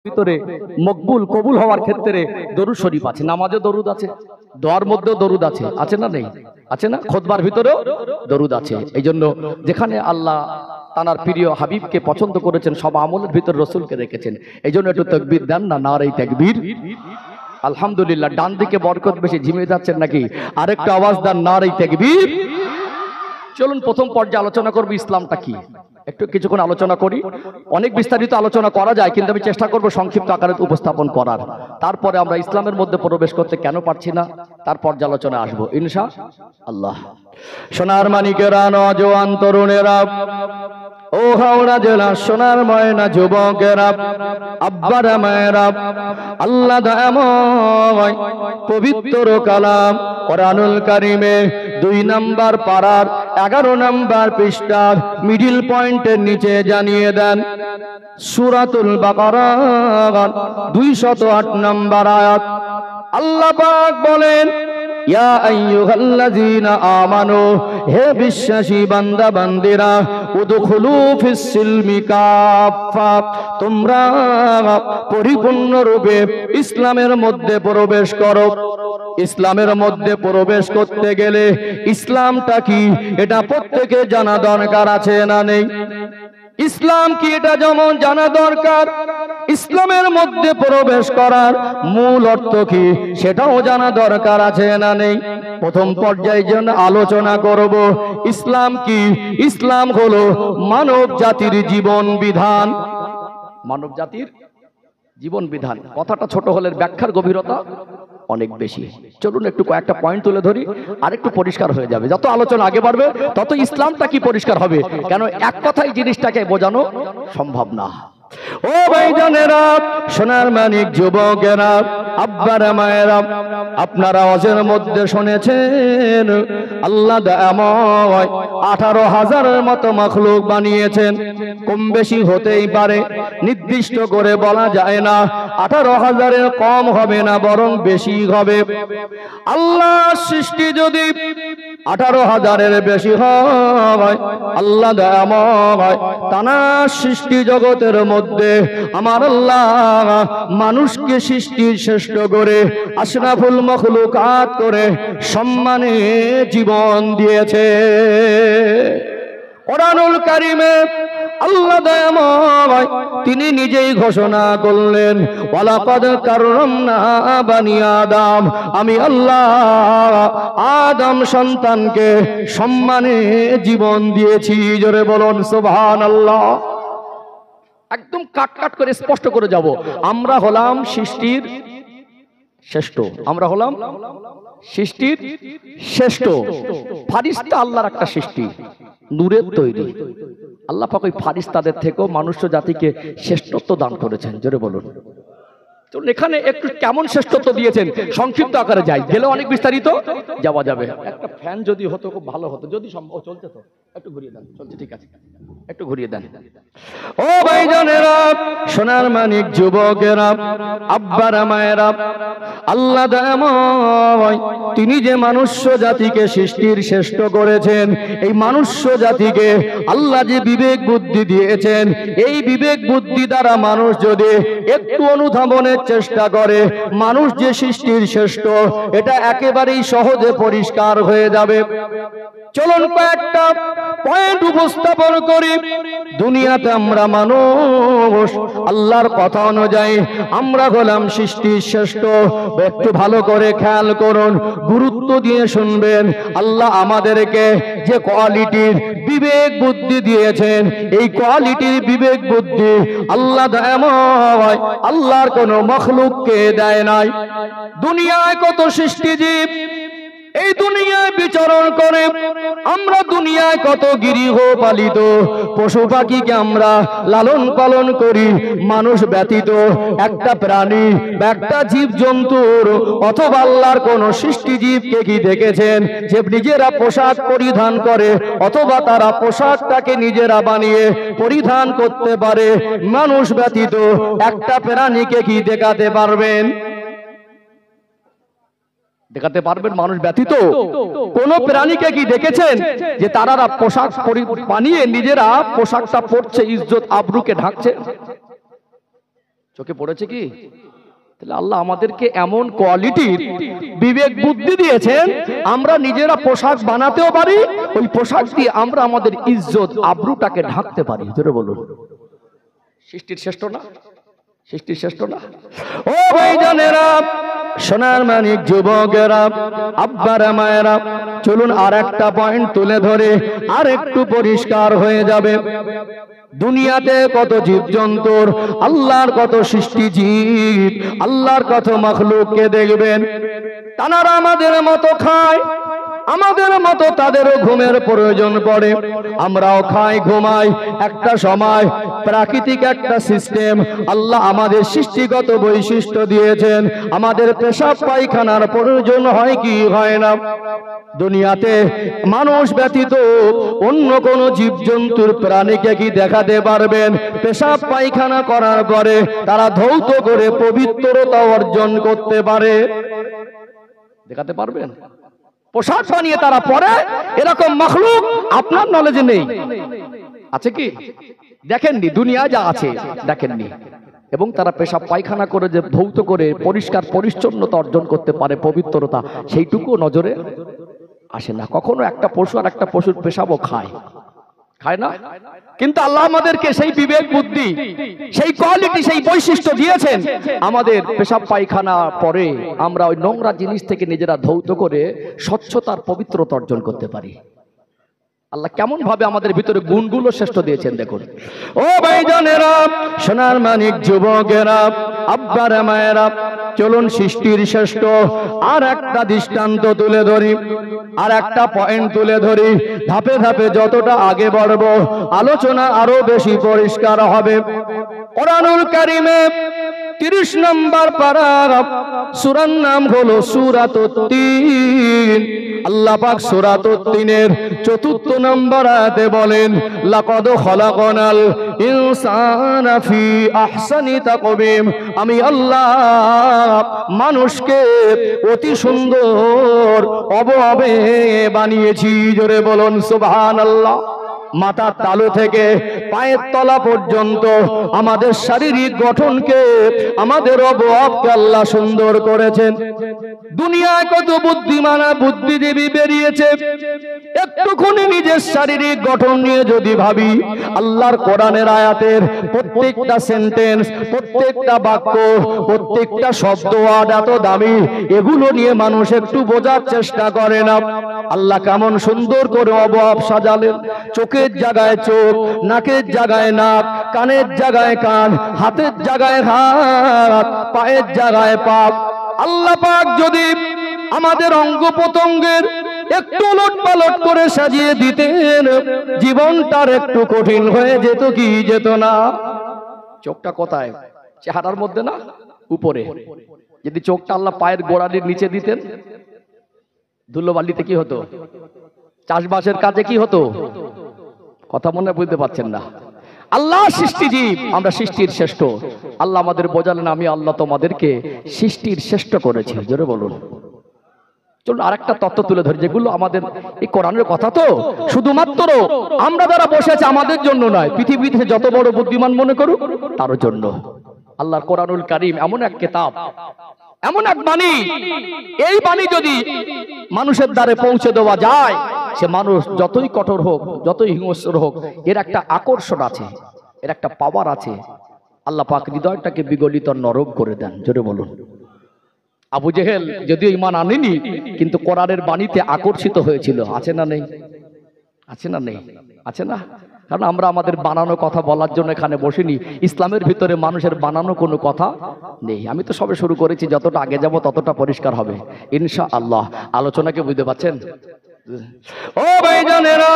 ভিতরে মকবুল কবুল হওয়ার ক্ষেত্রে দরুদ শরীফ আছে, নামাজে দরুদ আছে, দোয়ার মধ্যেও দরুদ আছে, আছে না নেই? আছে না? খুতবার ভিতরেও দরুদ আছে। এই জন্য যেখানে আল্লাহ তানার প্রিয় হাবিবকে পছন্দ করেছেন, সব আমলের ভিতরে রসুলকে রেখেছেন। এই জন্য একটু তাকবীর দেন না, নারে তাকবীর। আলহামদুলিল্লাহ। ডান দিকে বরকত বেশি, ঝিমিয়ে যাচ্ছেন নাকি? আরেকটু আওয়াজ দেন, নারে তাকবীর। চলুন প্রথম পর্যায়ে আলোচনা করব ইসলামটা কি, একটু কিছুক্ষণ আলোচনা করি। অনেক বিস্তারিত আলোচনা করা যায়, কিন্তু আমি চেষ্টা করব সংক্ষিপ্ত আকারে উপস্থাপন করার। তারপরে আমরা ইসলামের মধ্যে প্রবেশ করতে কেন পারছি না তার পর্যালোচনা আসবো ইনশাআল্লাহ। সোনার মানিকেরা, নওজোয়ান তরুণেরা, ও হাওড়া জেলা সোনার ময়না যুবকেরা, আব্বারা মায়েরা, আল্লাহ দয়াময় পবিত্র কালাম কোরআনুল কারীমে 2 নম্বর পারার 11 নম্বর পৃষ্ঠার মিডিল পয়েন্টের নিচে জানিয়ে দেন, সূরাতুল বাকারা 208 নম্বর আয়াত। আল্লাহ পাক বলেন, ইয়া আইয়ুহাল্লাযীনা আমানু, হে বিশ্বাসী বান্দা বান্দিরা, উদখুলু ফিস সিলমি কাফা, তোমরা পরিপূর্ণরূপে ইসলামের মধ্যে প্রবেশ করো। ইসলামের মধ্যে প্রবেশ করতে গেলে ইসলামটা কি এটা প্রত্যেকে জানা দরকার আছে না নেই? ইসলাম কি এটা যেমন জানা দরকার, ইসলামের মধ্যে প্রবেশ করার মূল অর্থ কি সেটাও জানা দরকার আছে না নেই? প্রথম পর্যায়ে জন্য আলোচনা করব ইসলাম কি। ইসলাম হলো মানব জাতির জীবন বিধান। মানব জাতির জীবন বিধান। কথাটা ছোট হলে ব্যাখ্যার গভীরতা অনেক বেশি। চলুন একটু কয়েকটা পয়েন্ট তুলে ধরি, আর একটু পরিষ্কার হয়ে যাবে। যত আলোচনা আগে বাড়বে তত ইসলামটা কি পরিষ্কার হবে, কেন এক কথায় জিনিসটাকে বোঝানো সম্ভব না। ও ভাইজানেরা, সোনার মানিক যুবকেরা, আব্বারা মায়েরা, আপনারা ওয়াজের মধ্যে শুনেছেন আল্লাহ দয়াময় 18,000-এর মতো মাখলুক বানিয়েছেন। কম বেশি হতেই পারে, নির্দিষ্ট করে বলা যায় না। 18,000-এর কম হবে না, বরং বেশি হবে। আল্লাহ সৃষ্টি যদি 18,000-এর বেশি হয়, আল্লাহ দয়াময় তানা সৃষ্টি জগতের মধ্যে আমার আল্লাহ মানুষকে সৃষ্টির শ্রেষ্ঠ করে আশরাফুল মাখলুকাত করে সম্মানে জীবন দিয়েছে। কোরআনুল কারীমে আল্লাহ দয়াময় তিনি নিজেই ঘোষণা করলেন, ওয়ালাকাদ কাররামনা বানি আদম, আমি আল্লাহ আদম সন্তানকে সম্মানে জীবন দিয়েছি। জোরে বলুন সুবহানাল্লাহ। একদম কাট কাট করে স্পষ্ট করে যাব, আমরা হলাম সৃষ্টির শ্রেষ্ঠ। আমরা হলাম সৃষ্টির শ্রেষ্ঠ। ফারিস্তা আল্লাহর একটা সৃষ্টি, নূরের তৈরি। আল্লাহ পাক ওই ফারিস্তাদের থেকেও মনুষ্য জাতিকে শ্রেষ্ঠত্ব দান করেছেন। জোরে বলুন। তো এখানে একটু কেমন শ্রেষ্ঠত্ব দিয়েছেন সংক্ষিপ্ত আকারে যাই, গেলে অনেক বিস্তারিত যাওয়া যাবে। একটা ফ্যান যদি হতো খুব ভালো হতো, যদি সম্ভব। চলছে তো, একটু ঘুরিয়ে দেন। চলছে, ঠিক আছে, একটু ঘুরিয়ে দেন। ও ভাইজানেরা, সোনার মানিক যুবকেরা, আব্বারা মায়েরা, আল্লাহ দয়াময় তিনি যে মনুষ্য জাতিকে সৃষ্টির শ্রেষ্ঠ করেছেন, এই মনুষ্য জাতিকে আল্লাহ যে বিবেক বুদ্ধি দিয়েছেন, এই বিবেক বুদ্ধি দ্বারা মানুষ যদি একটু অনুধাবনের চেষ্টা করে মানুষ যে সৃষ্টির শ্রেষ্ঠ, এটা একেবারেই সহজে পরিষ্কার হয়ে যাবে। চলুন কয়েকটা পয়েন্ট উপস্থাপন করি। দুনিয়াতে আমরা মানুষ, আল্লাহর কথা অনুযায়ী আমরা হলাম সৃষ্টির শ্রেষ্ঠ। একটু ভালো করে খেয়াল করুন, গুরুত্ব দিয়ে শুনবেন। আল্লাহ আমাদেরকে যে কোয়ালিটির বিবেক বুদ্ধি দিয়েছেন, এই কোয়ালিটির বিবেক বুদ্ধি আল্লাহ দয়াময় আল্লাহর কোন মাখলুককে দেয় নাই। দুনিয়ায় কত সৃষ্টিজীব এই দুনিয়ায় বিচরণ করে, আমরা দুনিয়ায় কত গৃহপালিত পশু পাখিকে আমরা লালন পালন করি। মানুষ ব্যতীত একটা প্রাণী বা একটা জীব জন্তুর অথবা আল্লাহর কোন সৃষ্টিজীবকে কি দেখেছেন যে নিজেরা পোশাক পরিধান করে অথবা তারা পোশাকটাকে নিজেরা বানিয়ে পরিধান করতে পারে? মানুষ ব্যতীত একটা প্রাণীকে কি দেখাতে পারবেন? দেখাতে পারবেন? মানুষ ব্যতীত কোন প্রাণীকে কি দেখেছেন যে তারা পোশাক বানিয়ে নিজেরা পোশাকটা পরছে, ইজ্জত আবরুকে ঢাকছে? চোখে পড়েছে কি? তাহলে আল্লাহ আমাদেরকে এমন কোয়ালিটির বিবেক বুদ্ধি দিয়েছেন, আমরা নিজেরা পোশাক বানাতেও পারি, ওই পোশাক দিয়ে আমরা আমাদের ইজ্জত আবরুটাকে ঢাকতে পারি। জোরে বলুন, সৃষ্টির শ্রেষ্ঠ না? সৃষ্টির শ্রেষ্ঠ না? ও ভাইজানেরা, সোনার মানিক যুবকেরা, আব্বারা মায়েরা, চলুন আর একটা পয়েন্ট তুলে ধরে আর একটু পরিষ্কার হয়ে যাবে। দুনিয়াতে কত জীবজন্তুর, আল্লাহর কত সৃষ্টি জীব, আল্লাহর কত মাখলুককে দেখবেন, তারা আমাদের মতো খায়, আমাদের মতো তাদেরও ঘুমের প্রয়োজন পড়ে, আমরাও খাই ঘুমাই। একটা সময় প্রাকৃতিক একটা সিস্টেম আল্লাহ আমাদের সৃষ্টিগত বৈশিষ্ট্য দিয়েছেন, আমাদের পেশাব পায়খানার প্রয়োজন হয় কি হয় না? দুনিয়াতে মানুষ ব্যতীত অন্য কোন জীবজন্তুর প্রাণীকে কি দেখাতে পারবেন পেশাব পায়খানা করার পরে তারা ধৌত করে পবিত্রতা অর্জন করতে পারে? দেখাতে পারবেন? পোশাক বানিয়ে তারা পরে, এরকম মাখলুক আপনার নলেজে নেই। আছে কি? দেখেননি? দুনিয়া যা আছে দেখেননি? এবং তারা পেশাব পায়খানা করে যে ধৌত করে পরিষ্কার পরিচ্ছন্নতা অর্জন করতে পারে, পবিত্রতা, সেইটুকু নজরে আসে না। কখনো একটা পশু আর একটা পশুর পেশাবও খায়, খায় না? কিন্তু আল্লাহ আমাদেরকে সেই বিবেক বুদ্ধি, সেই কোয়ালিটি, সেই বৈশিষ্ট্য দিয়েছেন, আমাদের পেশাব পায়খানা পরে আমরা ওই নোংরা জিনিস থেকে নিজেরা ধৌত করে স্বচ্ছতার পবিত্রতা অর্জন করতে পারি। আল্লাহ কেমন ভাবে আমাদের ভিতরে গুণগুলো শ্রেষ্ঠ দিয়েছেন দেখুন। ও ভাইজানেরা, সোনার মানিক যুবকেরা, আব্বারা মায়েরা, চলুন সৃষ্টির শ্রেষ্ঠ আর একটা দৃষ্টান্ত তুলে ধরি, আর একটা পয়েন্ট তুলে ধরি। ধাপে ধাপে যতটা আগে বাড়ব আলোচনা আরো বেশি পরিষ্কার হবে। কোরআনুল কারীমে 30 নম্বর পারাগ্রাফ, সূরার নাম হলো সূরাতুত তিন। আল্লাহ পাক সূরাতুত তিনের 4 নম্বর আয়াতে বলেন, লাকাদ খলাকনাল ইনসানা ফি আহসানি তাকওয়িম। আমি আল্লাহ মানুষকে অতি সুন্দর অবয়বে বানিয়েছি। জোরে বলুন সুবহানাল্লাহ। মাথার তালু থেকে পায়ের তলা পর্যন্ত আমাদের শারীরিক গঠনকে, আমাদের অবয়বকে আল্লাহ সুন্দর করেছেন। দুনিয়ায় কত বুদ্ধিমান বুদ্ধিজীবী বেরিয়েছে, একটুখানি নিজের শারীরিক গঠন নিয়ে যদি ভাবি, আল্লাহর কোরআনের আয়াতের প্রত্যেকটা সেন্টেন্স, প্রত্যেকটা বাক্য, প্রত্যেকটা শব্দ আদ এত দামি, এগুলো নিয়ে মানুষ একটু বোঝার চেষ্টা করে না। আল্লাহ কেমন সুন্দর করে অবয়ব সাজালেন। চোখের জায়গায় চোখ, নাকের জায়গায় নাক, কানের জায়গায় কান, হাতের জায়গায় হাত, পায়ের জায়গায় পা। আল্লাহ পাক যদি আমাদের অঙ্গ প্রত্যঙ্গের একটু উলটপালট করে সাজিয়ে দিতেন, জীবনটার একটু কঠিন হয়ে যেত কি যেত না? চোখটা কোথায়? চেহারার মধ্যে না, উপরে। যদি চোখটা আল্লাহ পায়ের গোড়ালির নিচে দিতেন, ধুলোবালিতে কি হতো? চাষবাসের কাজে কি হতো? কথা মনে বুঝতে পারছেন না? আল্লাহ সৃষ্টিজীব, আমরা সৃষ্টির শ্রেষ্ঠ। আল্লাহ আমাদের বোঝালেন, আমি আল্লাহ তোমাদেরকে সৃষ্টির শ্রেষ্ঠ করেছি। জোরে বলুন। চলুন আরেকটা তত্ত্ব তুলে ধরি, যেগুলো আমাদের এই কোরআনের কথা, তো শুধুমাত্র আমরা যারা বসে আছি আমাদের জন্য নয়, পৃথিবীতে যত বড় বুদ্ধিমান মনে করুক তার জন্য। আল্লাহর কোরআনুল কারীম এমন এক কিতাব, এমন এক বাণী, এই বাণী যদি মানুষের দ্বারে পৌঁছে দেওয়া যায়, সে মানুষ যতই কঠোর হোক, যতই হিংস্র হোক, এর একটা আকর্ষণ আছে, এর একটা পাওয়ার আছে। আল্লাহ পাক হৃদয়টাকে বিগলিত নরম করে দেন। জোরে বলুন। আবু জেহেল যদিও ঈমান আনেনি, কিন্তু কোরআনের বাণীতে আকর্ষিত হয়েছিল। আছে না নেই? আছে না নেই? আছে না? কারণ আমরা আমাদের বানানো কথা বলার জন্য এখানে বসিনি। ইসলামের ভিতরে মানুষের বানানো কোনো কথা নেই। আমি তো সবে শুরু করেছি, যতটা আগে যাব ততটা পরিষ্কার হবে ইনশাআল্লাহ। আলোচনাকে বুঝতে পারছেন? ও ভাইজানেরা,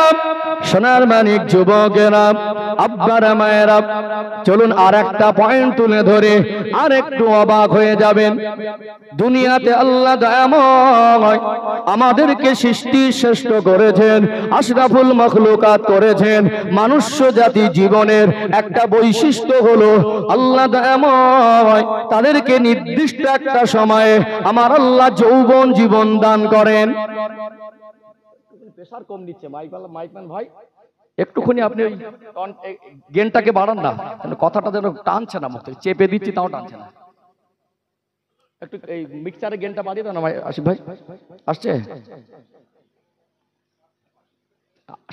সোনার মানিক যুবকেরা, আব্বারা মায়েরা, চলুন আর একটা পয়েন্ট তুলে ধরে আর একটু অবাক হয়ে যাবেন। দুনিয়াতে আল্লাহ দয়াময় আমাদেরকে সৃষ্টি শ্রেষ্ঠ করেছেন, আশরাফুল মাখলুকাত করেছেন। মনুষ্য জাতি জীবনের একটা বৈশিষ্ট্য হলো আল্লাহ দয়াময় তাদেরকে নির্দিষ্ট একটা সময়ে আমার আল্লাহ যৌবন জীবন দান করেন। প্রেসার কম দিচ্ছে মাইকম্যান ভাই, একটুখানি আপনি ওই গেনটাকে বাড়ান না, কথাটা যেন টানছে না, মুখ থেকে চেপে দিচ্ছি তাও টানছে না। একটু এই মিক্সারে গেনটা বাড়িয়ে দাও না ভাই আসিফ ভাই, আসছে?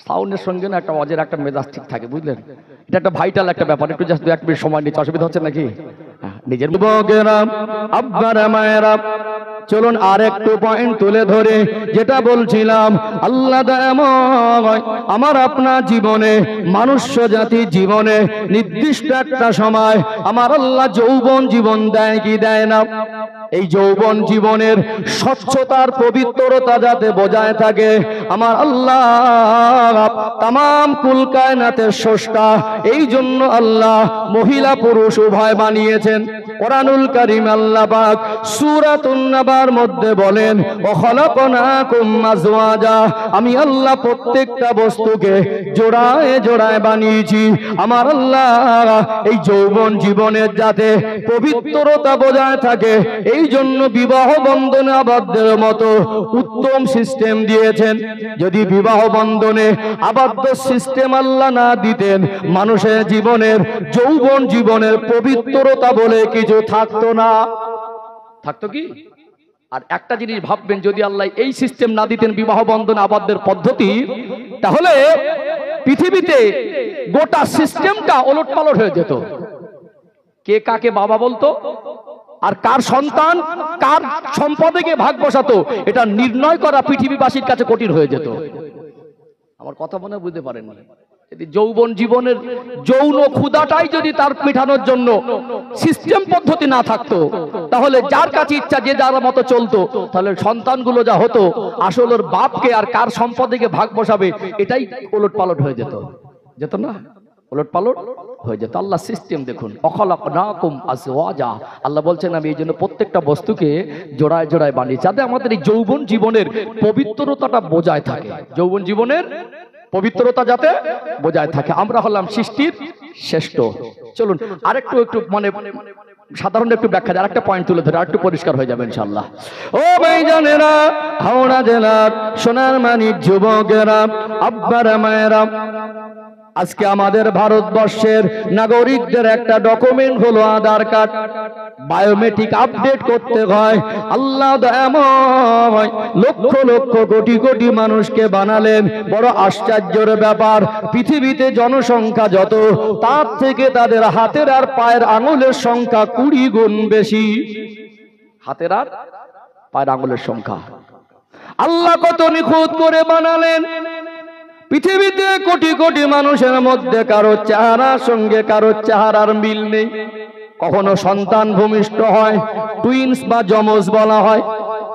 সাউন্ডের সঙ্গে না একটা অজের একটা মেজাজ ঠিক থাকে, বুঝলেন? এটা একটা ভাইটাল একটা ব্যাপার। একটু জাস্ট 1 মিনিট সময় নিচ্ছে, অসুবিধা হচ্ছে নাকি? নিজের যুবকেরা, আব্বারা, মায়েরা, চলুন আর একটু পয়েন্ট তুলে ধরে যেটা বলছিলাম, আল্লাহ দয়াময় আমার আপনার জীবনে, মনুষ্য জাতির জীবনে নির্দিষ্ট একটা সময় আমার আল্লাহ যৌবন জীবন দেয় কি দেয় না? এই যৌবন জীবনের স্বচ্ছতার পবিত্রতা যাতে বজায় থাকে, আমার আল্লাহ তামাম কুল কায়নাতের স্রষ্টা, এই জন্য আল্লাহ মহিলা পুরুষ উভয় বানিয়েছেন। কোরআনুল কারীম আল্লাহ পাক সূরাতুন নাবার মধ্যে বলেন, ওয়া খালাকনাকুম আজওয়াজা, আমি আল্লাহ প্রত্যেকটা বস্তুকে জোড়ায় জোড়ায় বানিয়েছি। আমার আল্লাহ এই যৌবন জীবনের যাতে পবিত্রতা বজায় থাকে, এই জন্য বিবাহ বন্ধনে আবদ্ধের মতো উত্তম সিস্টেম দিয়েছেন। যদি বিবাহ বন্ধনে আবদ্ধ সিস্টেম আল্লাহ না দিতেন, মানুষের জীবনের যৌবন জীবনের পবিত্রতা বলে কিছু থাকতো না। থাকতো কি? আর একটা জিনিস ভাববেন, যদি আল্লাহ এই সিস্টেম না দিতেন বিবাহ বন্ধন আবদ্ধের পদ্ধতি, তাহলে পৃথিবীতে গোটা সিস্টেমটা ওলটপালট হয়ে যেত। কে কাকে বাবা বলতো, আর কার সন্তান কার সম্পদে গিয়ে ভাগ বসাতো, এটা নির্ণয় করা পৃথিবীবাসীর কাছে কঠিন হয়ে যেত। আমার কথা মনে বুঝতে পারেন? যদি যৌবন জীবনের যৌন ক্ষুধাটাই যদি তার মেটানোর জন্য সিস্টেম পদ্ধতি না থাকতো, তাহলে যার কাছে ইচ্ছা যে যার মতো চলতো, তাহলে সন্তানগুলো যা হতো, আসলে ওর বাপকে আর কার সম্পদে গিয়ে ভাগ বসাবে, এটাই ওলট পালট হয়ে যেত। যেত না? ওলট পালট হয়ে যেত। আল্লাহ সিস্টেম দেখুন, অখলাকনাকুম আজওয়াজা, আল্লাহ বলছেন আমি এই জন্য প্রত্যেকটা বস্তুকে জোড়ায় জোড়ায় বানিয়েছি, যাতে আমাদের এই যৌবন জীবনের পবিত্রতাটা বজায় থাকে। যৌবন জীবনের পবিত্রতা যাতে বজায় থাকে। আমরা হলাম সৃষ্টির শ্রেষ্ঠ। চলুন আরেকটু মানে সাধারণ একটু ব্যাখ্যা, আর একটা পয়েন্ট তুলে ধরে আর একটু পরিষ্কার হয়ে যাবে ইনশাআল্লাহ। ও ভাইজানেরা, হাওড়া জেলার সোনার মানিক যুবকেরা, আব্বারা, মায়েরা, আজকে আমাদের ভারতবর্ষের নাগরিকদের একটা ডকুমেন্ট হলো আধার কার্ড। বায়োমেট্রিক আপডেট করতে হয়। আল্লাহ দয়াময় লক্ষ লক্ষ কোটি কোটি মানুষকে বানালেন। বড় আশ্চর্যের ব্যাপার, পৃথিবীতে জনসংখ্যা যত, তার থেকে তাদের হাতের আর পায়ের আঙুলের সংখ্যা 20 গুণ বেশি। হাতের আর পায়ের আঙুলের সংখ্যা আল্লাহ কত নিখুঁত করে বানালেন। পৃথিবীতে কোটি কোটি মানুষের মধ্যে কারো চেহারার সঙ্গে কারো চেহারার মিল নেই। কখনো সন্তান ভূমিষ্ঠ হয়, টুইনস বা যমজ বলা হয়।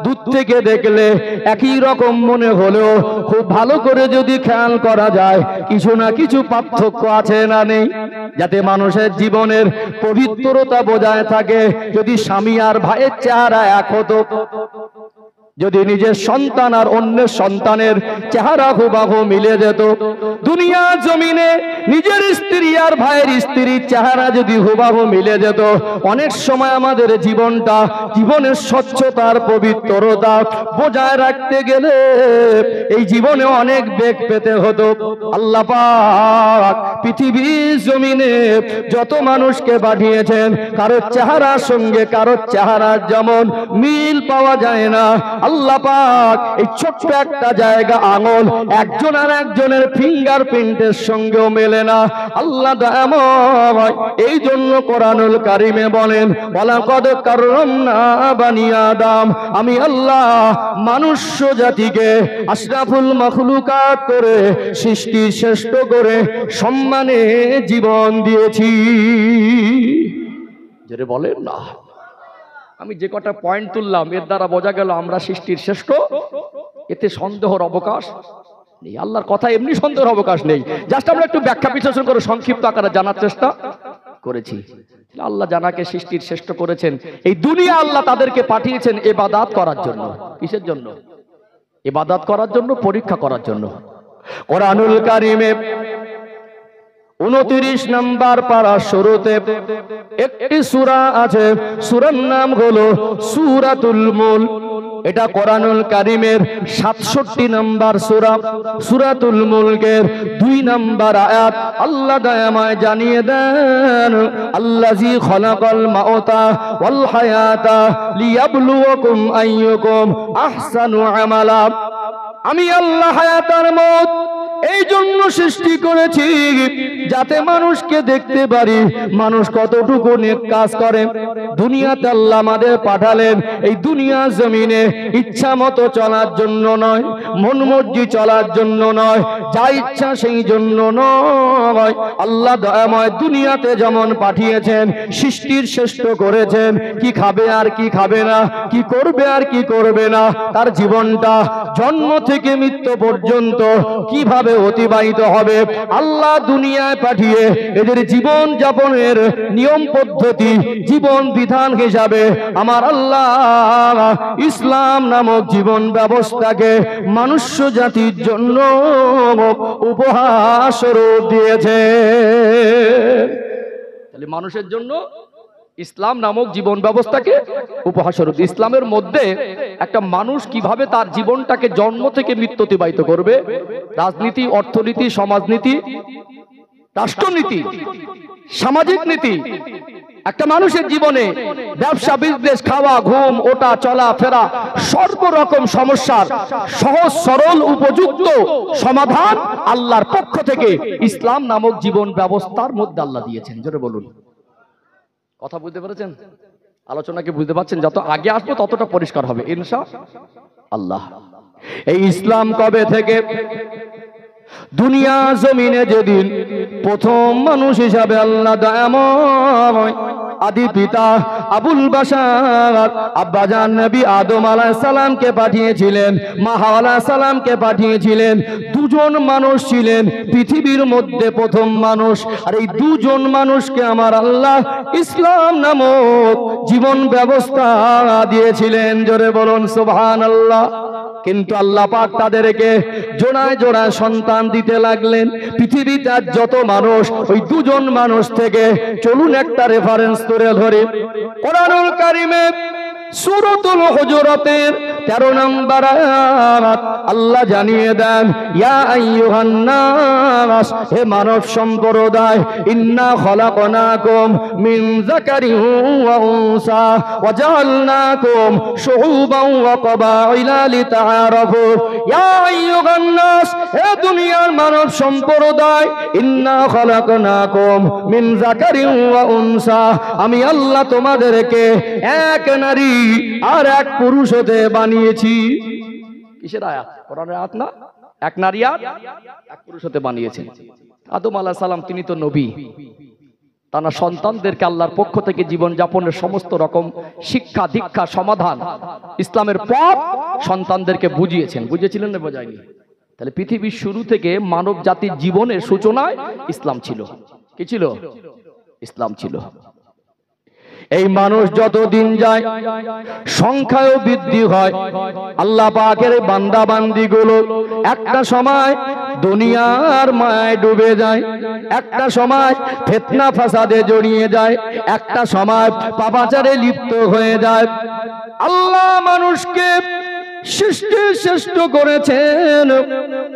দূর থেকে দেখলে একই রকম মনে হলেও খুব ভালো করে যদি খেয়াল করা যায়, কিছু না কিছু পার্থক্য আছে না নেই? যাতে মানুষের জীবনের পবিত্রতা বজায় থাকে, যদি স্বামী আর ভাইয়ের চেহারা এক হতো, যদি নিজের সন্তান আর অন্যের সন্তানের চেহারা হুবহু মিলে যেত, দুনিয়া জমিনে নিজের স্ত্রী আর ভাইয়ের স্ত্রীর চেহারা যদি হুবহু মিলে যেত, অনেক সময় আমাদের জীবনটা, জীবনের স্বচ্ছতার পবিত্রতা বজায় রাখতে গেলে এই জীবনে অনেক বেগ পেতে হতো। আল্লাহ পাক পৃথিবীর জমিনে যত মানুষকে পাঠিয়েছেন, কারো চেহারার সঙ্গে কারো চেহারার যেমন মিল পাওয়া যায় না, আল্লাহ পাক এই ছোট্ট একটা জায়গা আঙুল একজন আর একজনের ফিঙ্গারপ্রিন্টের সঙ্গেও মেলে না। আল্লাহ দয়াময় এই জন্য কোরআনুল কারীমে বলেন, ওয়ালাকাদ কাররামনা বানি আদম, আমি আল্লাহ মনুষ্য জাতিকে আশরাফুল মাখলুকাত করে, সৃষ্টি শ্রেষ্ঠ করে সম্মানে জীবন দিয়েছি। যেটা বলেন না, আমি যে কটা পয়েন্ট তুললাম এর দ্বারা বোঝা গেল আমরা সৃষ্টির শ্রেষ্ঠ, এতে সন্দেহের অবকাশ নেই। আল্লাহর কথা এমনি সন্দেহের অবকাশ নেই। জাস্ট আমরা একটু ব্যাখ্যা বিশ্লেষণ করে সংক্ষিপ্ত আকারে জানার চেষ্টা করেছি। আল্লাহ জানাকে সৃষ্টির শ্রেষ্ঠ করেছেন। এই দুনিয়া আল্লাহ তাদেরকে পাঠিয়েছেন ইবাদত করার জন্য। কিসের জন্য? ইবাদত করার জন্য, পরীক্ষা করার জন্য। কোরআনুল কারীমে 29 নম্বর পারা শুরুতে একটি সূরা আছে, সূরার নাম হলো সূরাতুল মুলক। এটা কোরআনুল কারীমের 67 নম্বর সূরা সূরাতুল মুলকের 2 নম্বর আয়াত। আল্লাহ দয়াময় জানিয়ে দেন, আল্লাযী খলাকাল মাউতা ওয়াল হায়াতা লিয়াবলুয়াকুম আইয়ুকুম আহসানু আমালা। আমি আল্লাহ হায়াত আর মওত এই জন্য সৃষ্টি করেছি যাতে মানুষকে দেখতে পারি মানুষ কতটুকু নেক কাজ করে। দুনিয়াতে আল্লাহ আমাদের পাঠালেন এই দুনিয়া জমিনে ইচ্ছা মতো চলার জন্য নয়, মন মর্জি চলার জন্য নয়, যা ইচ্ছা সেই জন্য নয়। আল্লাহ দয়াময় দুনিয়াতে যেমন পাঠিয়েছেন, সৃষ্টির শ্রেষ্ঠ করেছেন, কি খাবে আর কি খাবে না, কি করবে আর কি করবে না, তার জীবনটা জন্ম থেকে মৃত্যু পর্যন্ত কিভাবে অতিবাহিত হবে আল্লাহ দুনিয়ায় পাঠিয়ে এদের জীবন যাপনের নিয়ম পদ্ধতি, জীবন বিধান হিসাবে আমার আল্লাহ ইসলাম নামক জীবন ব্যবস্থাকে মনুষ্য জাতির জন্য উপহার স্বরূপ দিয়েছে। তাহলে মানুষের জন্য ইসলাম নামক জীবন ব্যবস্থাকে উপহার স্বরূপ। ইসলামের মধ্যে একটা মানুষ কিভাবে তার জীবনটাকে জন্ম থেকে মৃত্যু অতিবাহিত করবে, রাজনীতি, অর্থনীতি, সমাজনীতি, রাষ্ট্রনীতি, সামাজিক নীতি, একটা মানুষের জীবনে ব্যবসা, বিজনেস, খাওয়া, ঘুম, ওটা, চলা ফেরা, সর্বরকম সমস্যার সহজ সরল উপযুক্ত সমাধান আল্লাহর পক্ষ থেকে ইসলাম নামক জীবন ব্যবস্থার মধ্যে আল্লাহ দিয়েছেন। জোরে বলুন। কথা বুঝতে পেরেছেন? আলোচনাকে বুঝতে পারছেন? যত আগে আসবো ততটা পরিষ্কার হবে ইনশাআল্লাহ। এই ইসলাম কবে থেকে দুনিয়া জমিনে যেদিন প্রথম মানুষ হিসাবে আল্লাহ দয়াময় আদি পিতা আবুল বাশার আব্বাজান নবী আদম আলাইহিস সালামকে পাঠিয়েছিলেন, মা হাওয়া আলাইহিস সালামকে পাঠিয়েছিলেন। দুজন মানুষ ছিলেন পৃথিবীর মধ্যে প্রথম মানুষ, আর এই দুজন মানুষকে আমার আল্লাহ ইসলাম নামক জীবন ব্যবস্থা দিয়েছিলেন। জোরে বলুন সুবহানাল্লাহ। কিন্তু আল্লাহ পাক তাদেরকে জোড়ায় জোড়ায় সন্তান দিতে লাগলেন। পৃথিবীতে আজ যত মানুষ, ওই দুজন মানুষ থেকে চলুন একটা রেফারেন্স তুলে ধরে। কোরআনুল কারীমে সূরাতুল হুজুরাতের 13 নম্বর আয়াত আল্লাহ জানিয়ে দেন, ইয়া আইয়ুহান নাস, হে মানব সম্প্রদায়, ইন্না খলাকনাকুম মিন যাকারিন ওয়া উনসা ওয়া জাআলনাকুম শুউবান ওয়া ক্বাবাইলা লিতাআরাফু। ইয়া আইয়ুহান নাস, হে দুনিয়ার মানব সম্প্রদায়, ইন্না খলাকনাকুম মিন যাকারিন ওয়া উনসা, আমি আল্লাহ তোমাদেরকে এক নারী আর এক পুরুষ হতে বানিয়েছি। কিসের আয়াত? কোরআনের আয়াত না? এক নারী আর এক পুরুষ হতে বানিয়েছেন। আদম আলাইহিস সালাম তিনি তো নবী, তার সন্তানদেরকে আল্লাহর পক্ষ থেকে জীবন যাপনের সমস্ত রকম শিক্ষা দীক্ষা সমাধান ইসলামের পথ সন্তানদেরকে বুঝিয়েছেন। বুঝিয়েছিলেন না বোঝায়নি? তাহলে পৃথিবীর শুরু থেকে মানব জাতির জীবনের সূচনায় ইসলাম ছিল। কি ছিল? ইসলাম ছিল। এই মানুষ যত দিন যায় সংখ্যায়ও বৃদ্ধি হয়। আল্লাহ পাকের বান্দা বান্দি গুলো একটা সময় দুনিয়ার মায়ায় ডুবে যায়, একটা সময় ফিতনা ফাসাদে জড়িয়ে যায়, একটা সময় পাপাচারে লিপ্ত হয়ে যায়। আল্লাহ মানুষকে সৃষ্টি শ্রেষ্ঠ করেছেন।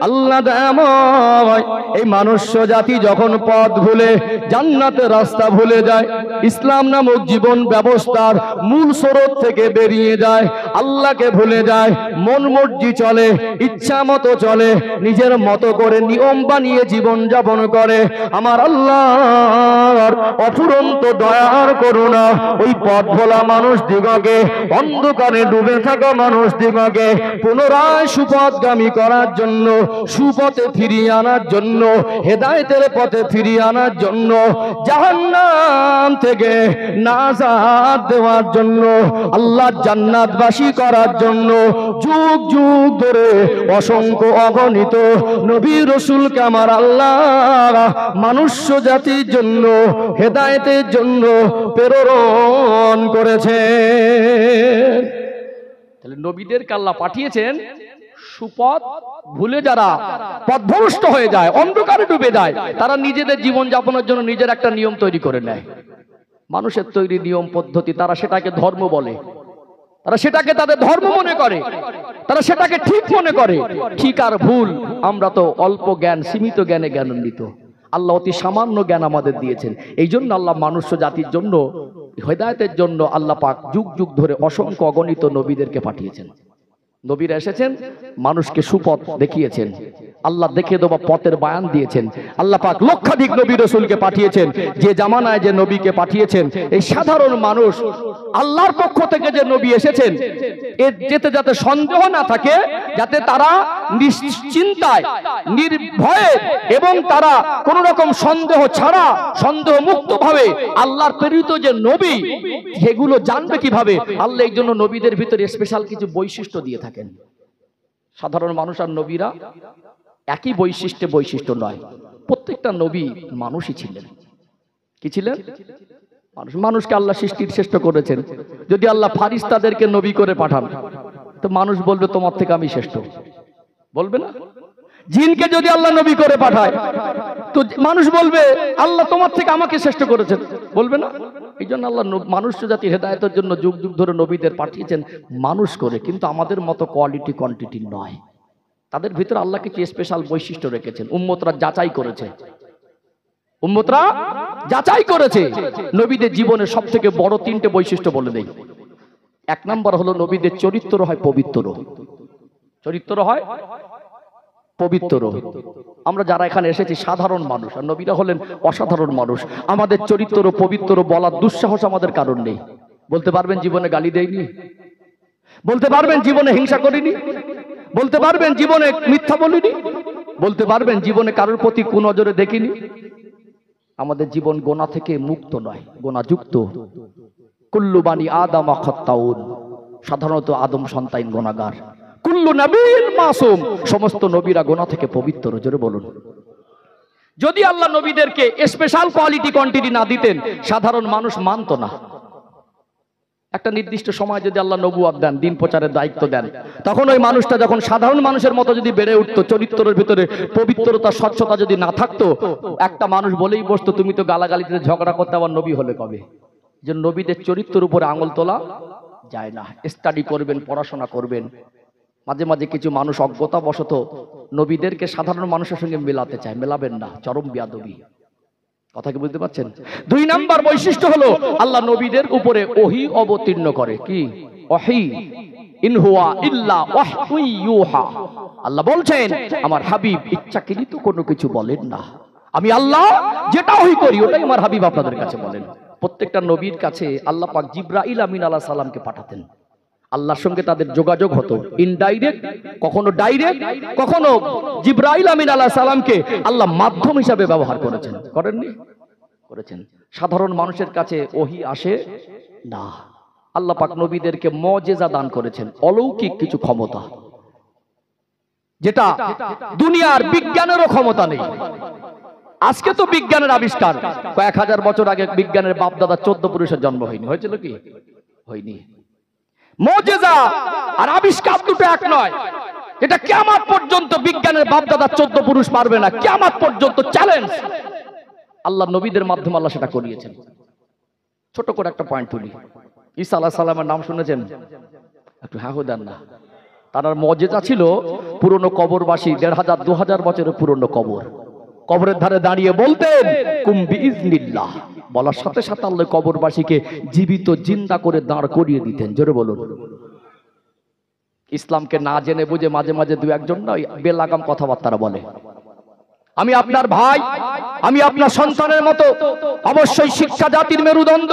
আল্লাহ দয়াময় এই মনুষ্য জাতি যখন পথ ভুলে জান্নাতের রাস্তা ভুলে যায়, ইসলাম নামক জীবন ব্যবস্থার মূল স্রোত থেকে বেরিয়ে যায়, আল্লাহকে ভুলে যায়, মন মর্জি চলে, ইচ্ছা মতো চলে, নিজের মতো করে নিয়ম বানিয়ে জীবন যাপন করে, আমার আল্লাহর অফুরন্ত দয়ার করুণা ওই পথ ভোলা মানুষ দিগকে, অন্ধকারে ডুবে থাকা মানুষ দিগকে পুনরায় সুপথগামী করার জন্য, সুপথে ফিরিয়ে আনার জন্য, হেদায়েতের পথে ফিরিয়ে আনার জন্য, জাহান্নাম থেকে নাজাত দেওয়ার জন্য, আল্লাহ জান্নাতবাসী করার জন্য যুগ যুগ ধরে অসংখ্য অগণিত নবী রাসূলকে আমার আল্লাহ মনুষ্য জাতির জন্য হেদায়েতের জন্য প্রেরণ করেছেন। তাহলে নবীদেরকে আল্লাহ পাঠিয়েছেন সুপথ ভুলে যারা পথভ্রষ্ট হয়ে যায়, অন্ধকারে ডুবে যায়, তারা নিজেদের জীবন যাপনের জন্য নিজের একটা নিয়ম তৈরি করে নেয়। মানুষের তৈরি নিয়ম পদ্ধতি, তারা সেটাকে ধর্ম বলে, তারা সেটাকে তাদের ধর্ম মনে করে, তারা সেটাকে ঠিক মনে করে। ঠিক আর ভুল আমরা তো অল্প জ্ঞান, সীমিত জ্ঞানে জ্ঞানান্বিত। আল্লাহ অতি সামান্য জ্ঞান আমাদের দিয়েছেন। এই জন্য আল্লাহ মানুষ্য জাতির জন্য, হেদায়েতের জন্য আল্লাহ পাক যুগ যুগ ধরে অসংখ্য অগণিত নবীদেরকে পাঠিয়েছেন। নবীরা এসেছেন, মানুষকে সুপথ দেখিয়েছেন, আল্লাহ দেখিয়ে দেওয়া পথের বয়ান দিয়েছেন। আল্লাহ পাক লক্ষাধিক নবী রাসূলকে পাঠিয়েছেন। যে জামানায় যে নবীকে পাঠিয়েছেন, এই সাধারণ মানুষ আল্লাহর পক্ষ থেকে যে নবী এসেছেন, এর যেতে যাতে সন্দেহ না থাকে, যাতে তারা নিশ্চিন্তায়, নির্ভয়ে এবং তারা কোন রকম সন্দেহ ছাড়া, সন্দেহ মুক্ত ভাবে আল্লাহর প্রেরিত যে নবী, সেগুলো জানবে কিভাবে। আল্লাহ এই জন্য নবীদের ভিতরে স্পেশাল কিছু বৈশিষ্ট্য দিয়ে থাকেন। সাধারণ মানুষ আর নবীরা একই বৈশিষ্ট্য নয়। প্রত্যেকটা নবী মানুষই ছিলেন। কি ছিলেন? মানুষ। মানুষকে আল্লাহ সৃষ্টির শ্রেষ্ঠ করেছেন। যদি আল্লাহ ফারিস্তাদেরকে নবী করে পাঠান, তো মানুষ বলবে তোমার থেকে আমি শ্রেষ্ঠ, বলবে না? জিনকে যদি আল্লাহ নবী করে পাঠায়, তো মানুষ বলবে আল্লাহ তোমার থেকে আমাকে শ্রেষ্ঠ করেছেন, বলবে না? এই জন্য আল্লাহ মানুষ জাতির হেদায়েতের জন্য যুগ যুগ ধরে নবীদের পাঠিয়েছেন মানুষ করে, কিন্তু আমাদের মতো কোয়ালিটি কোয়ান্টিটি নয়। তাদের ভিতরে আল্লাহ কিছু স্পেশাল বৈশিষ্ট্য রেখেছেন। উম্মতরা যাচাই করেছে, উম্মতরা যাচাই করেছে। নবীদের জীবনের সব থেকে বড় তিনটে বৈশিষ্ট্য বলে দেই। এক নম্বর হলো নবীদের চরিত্র হয় পবিত্র। চরিত্র হয় পবিত্র। আমরা যারা এখানে এসেছি সাধারণ মানুষ, আর নবীরা হলেন অসাধারণ মানুষ। আমাদের চরিত্র পবিত্র বলার দুঃসাহস আমাদের কারণ নেই। বলতে পারবেন জীবনে গালি দেয়নি? বলতে পারবেন জীবনে হিংসা করিনি? বলতে পারবেন জীবনে মিথ্যা বলিনি? বলতে পারবেন জীবনে কারোর প্রতি কুনজরে দেখিনি? আমাদের জীবন গোনা থেকে মুক্ত নয়, গোনাযুক্ত। কুল্লু বানি আদম খাত্তাউন, সাধারণত আদম সন্তান গুনাহগার। কুল্লু নবীন মাসুম, সমস্ত নবীরা গোনা থেকে পবিত্র। জোরে বলুন। যদি আল্লাহ নবীদেরকে স্পেশাল কোয়ালিটি কোয়ান্টিটি না দিতেন, সাধারণ মানুষ মানত না। একটা নির্দিষ্ট সময় যদি আল্লাহ নবুয়ত দেন, দিন প্রচারের দায়িত্ব দেন, তখন ওই মানুষটা যখন সাধারণ মানুষের মতো যদি বেড়ে উঠতো, চরিত্রের ভিতরে পবিত্রতা স্বচ্ছতা যদি না থাকতো, একটা মানুষ বলেই বসতো তুমি তো গালাগালিতে ঝগড়া করতে আবার নবী হলে কবে। যে নবীদের চরিত্রের উপরে আঙুল তোলা যায় না। স্টাডি করবেন, পড়াশোনা করবেন। মাঝে মাঝে কিছু মানুষ অজ্ঞতাবশত নবীদেরকে সাধারণ মানুষের সঙ্গে মেলাতে চায়, মেলাবেন না, চরম বেয়াদবি। কথা কি বুঝতে পারছেন? দুই নাম্বার বৈশিষ্ট্য হলো আল্লাহ নবীদের উপরে ওহী অবতীর্ণ করে। কি ওহী? ইন হুয়া ইল্লা ওয়াহয়ু ইউহা। আল্লাহ বলছেন আমার হাবিব ইচ্ছাকৃত কোনো কিছু বলেন না। আমি আল্লাহ যেটা ওহী করি ওটাই আমার হাবিব আপনাদের কাছে বলেন। প্রত্যেকটা নবীর কাছে আল্লাহ পাক জিবরাইল আমিন আলাইহিস সালামকে পাঠাতেন। আল্লাহর সঙ্গে তাদের যোগাযোগ হতো ইনডাইরেক্ট, কখনো ডাইরেক্ট, কখনো জিবরাইল আমিন আলাইহিস সালামকে আল্লাহ মাধ্যম হিসাবে ব্যবহার করেছেন। করেননি? করেছেন। সাধারণ মানুষের কাছে ওহী আসে না। আল্লাহ পাক নবীদেরকে মুজিজা দান করেছেন, অলৌকিক কিছু ক্ষমতা, যেটা দুনিয়ার বিজ্ঞানেরও ক্ষমতা নেই। আজকে তো বিজ্ঞানের আবিষ্কার, কয়েক হাজার বছর আগে বিজ্ঞানের বাপ দাদা 14 পুরুষের জন্ম হয়নি। হয়েছিল কি? হয়নি। মুজিজা আর আবিষ্কার দুটো এক নয়। এটা কিয়ামত পর্যন্ত বিজ্ঞানের বাপ দাদা 14 পুরুষ পারবে না। কিয়ামত পর্যন্ত চ্যালেঞ্জ। আল্লাহ নবীদের মাধ্যমে আল্লাহ সেটা করিয়েছেন। ছোট করে একটা পয়েন্ট তুলি। ঈসা আলাইহিস সালামের নাম শুনেছেন? একটু হ্যাঁ দেন না। তার মুজিজা ছিল পুরনো কবরবাসী, 1500 2000 বছরের পুরনো কবর, কবরের ধারে দাঁড়িয়ে বলতেন কুম বিইজনিল্লাহ। বলার সাথে সাথে আল্লাহ কবরবাসীকে জীবিত জিন্দা করে দাঁড় করিয়ে দিতেন। জোরে বলুন। ইসলামকে না জেনে বুঝে মাঝে মাঝে দু একজন না বেলাগাম কথাবার্তা বলে। আমি আপনার ভাই, আমি আপনার সন্তানের মতো, অবশ্যই শিক্ষা জাতির মেরুদণ্ড।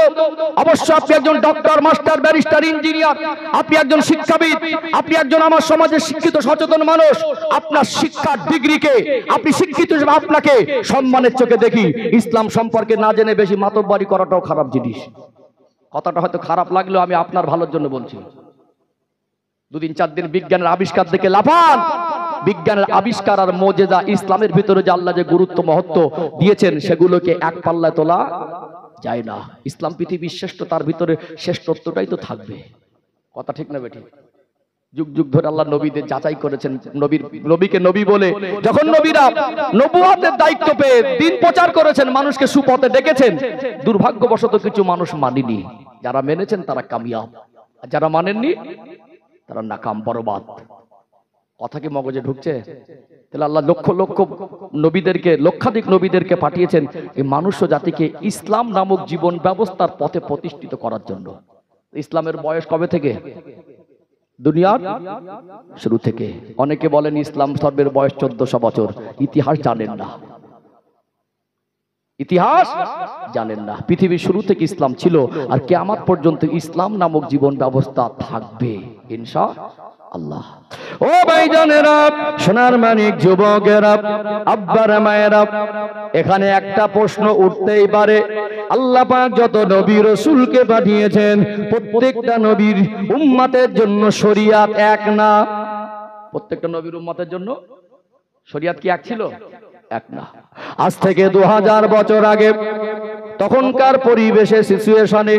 অবশ্যই আপনি একজন ডক্টর, মাস্টার, ব্যারিস্টার, ইঞ্জিনিয়ার, আপনি একজন শিক্ষাবিদ, আপনি একজন আমার সমাজের শিক্ষিত সচেতন মানুষ। আপনার শিক্ষার ডিগ্রিকে, আপনি শিক্ষিত হিসেবে আপনাকে সম্মানের চোখে দেখি। ইসলাম সম্পর্কে না জেনে বেশি মাতব্বরি করাটাও খারাপ জিনিস। কথাটা হয়তো খারাপ লাগলেও আমি আপনার ভালোর জন্য বলছি। দুদিন 4 দিন বিজ্ঞানের আবিষ্কার দেখে লাফান। বিজ্ঞানের আবিষ্কার আর মুজিজা, ইসলামের ভিতরে যে আল্লাহ যে গুরুত্ব মহত্ব দিয়েছেন, সেগুলোকে এক পাল্লায় তোলা যায় না। ইসলাম পৃথিবীর শ্রেষ্ঠ, তার ভিতরে শ্রেষ্ঠত্বটাই তো থাকবে। কথা ঠিক না বেটি? যুগ যুগ ধরে আল্লাহ নবীদের যাচাই করেছেন। নবীকে নবী বলে যখন নবীরা নবুয়তের দায়িত্ব পেয়ে দিন প্রচার করেছেন, মানুষকে সুপথে ডেকেছেন, দুর্ভাগ্যবশত কিছু মানুষ মানেনি। যারা মেনেছেন তারা কামিয়াব। আর যারা মানেননি তারা নাকাম, বরবাদ। কথা কি মগজে ঢুকছে? তাহলে আল্লাহ লক্ষ লক্ষ নবীদেরকে, লক্ষাধিক নবীদেরকে পাঠিয়েছেন এই মানুষ্য জাতিকে ইসলাম নামক জীবন ব্যবস্থার পথে প্রতিষ্ঠিত করার জন্য। ইসলামের বয়স কবে থেকে? দুনিয়ার শুরু থেকে। অনেকে বলেন ইসলাম ধর্মের বয়স 1400 বছর। ইতিহাস জানেন না, ইতিহাস জানেন না। পৃথিবীর শুরু থেকে ইসলাম ছিল, আর কিয়ামত পর্যন্ত ইসলাম নামক জীবন ব্যবস্থা থাকবে ইনশাআল্লাহ। ও ভাইজানেরা, সোনার মানিক যুবকেরা, আব্বারা মায়েরা, এখানে একটা প্রশ্ন উঠতেই পারে, আল্লাহ পাক যত নবী রাসূলকে পাঠিয়েছেন প্রত্যেকটা নবীর উম্মতের জন্য শরীয়ত এক না? প্রত্যেকটা নবীর উম্মতের জন্য শরীয়ত কি এক ছিল? এক না। আজ থেকে 2000 বছর আগে তখনকার পরিবেশে, সিচুয়েশনে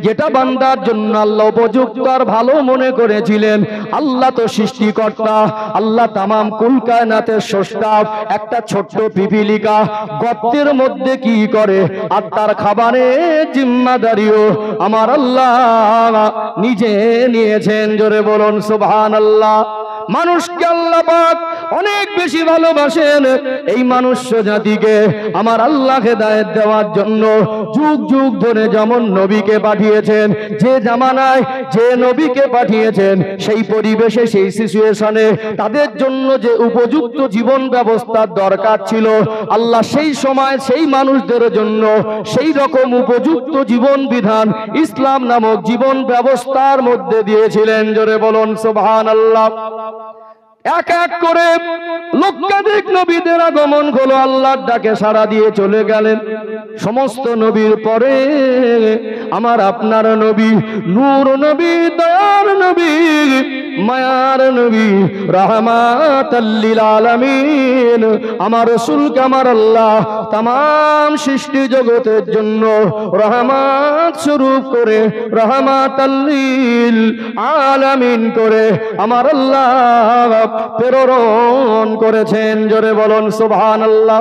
যেটা বান্দার জন্য আল্লাহ উপযুক্ত আর ভালো মনে করেছিলেন, আল্লাহ তো সৃষ্টিকর্তা, আল্লাহ তামাম কুল কায়নাতের স্রষ্টা। একটা ছোট্ট পিপিলিকা গর্তের মধ্যে কি করে আর তার খাবারের জিম্মাদারিও আমার আল্লাহ নিজে নিয়েছেন। জোরে বলুন সুবহানাল্লাহ। মানুষকে আল্লাহ পাক অনেক বেশি ভালোবাসেন। এই মানুষ্য জাতিকে আমার আল্লাহ হেদায়েত দেওয়ার জন্য যুগ যুগ ধরে যেমন নবীকে পাঠিয়েছেন, যে জামানায় যে নবীকে পাঠিয়েছেন সেই পরিবেশে, সেই সিচুয়েশনে তাদের জন্য যে উপযুক্ত জীবন ব্যবস্থার দরকার ছিল, আল্লাহ সেই সময় সেই মানুষদের জন্য সেই রকম উপযুক্ত জীবন বিধান ইসলাম নামক জীবন ব্যবস্থার মধ্যে দিয়েছিলেন। জোরে বলুন সুবহানাল্লাহ। এক এক করে লক্ষাধিক নবীদের আগমন হলো, আল্লাহর ডাকে সাড়া দিয়ে চলে গেলেন। সমস্ত নবীর পরে আমার আপনার নবী, নূর নবী, দয়ার নবী, মায়ার নবী, রাহমাতাল লিল আলামিন আমার রাসূলকে আমার আল্লাহ तमाम সৃষ্টি জগতের জন্য রহমত স্বরূপ করে, রাহমাতাল লিল আলামিন করে আমার আল্লাহ প্রেরণ করেছেন। জোরে বলুন সুবহানাল্লাহ।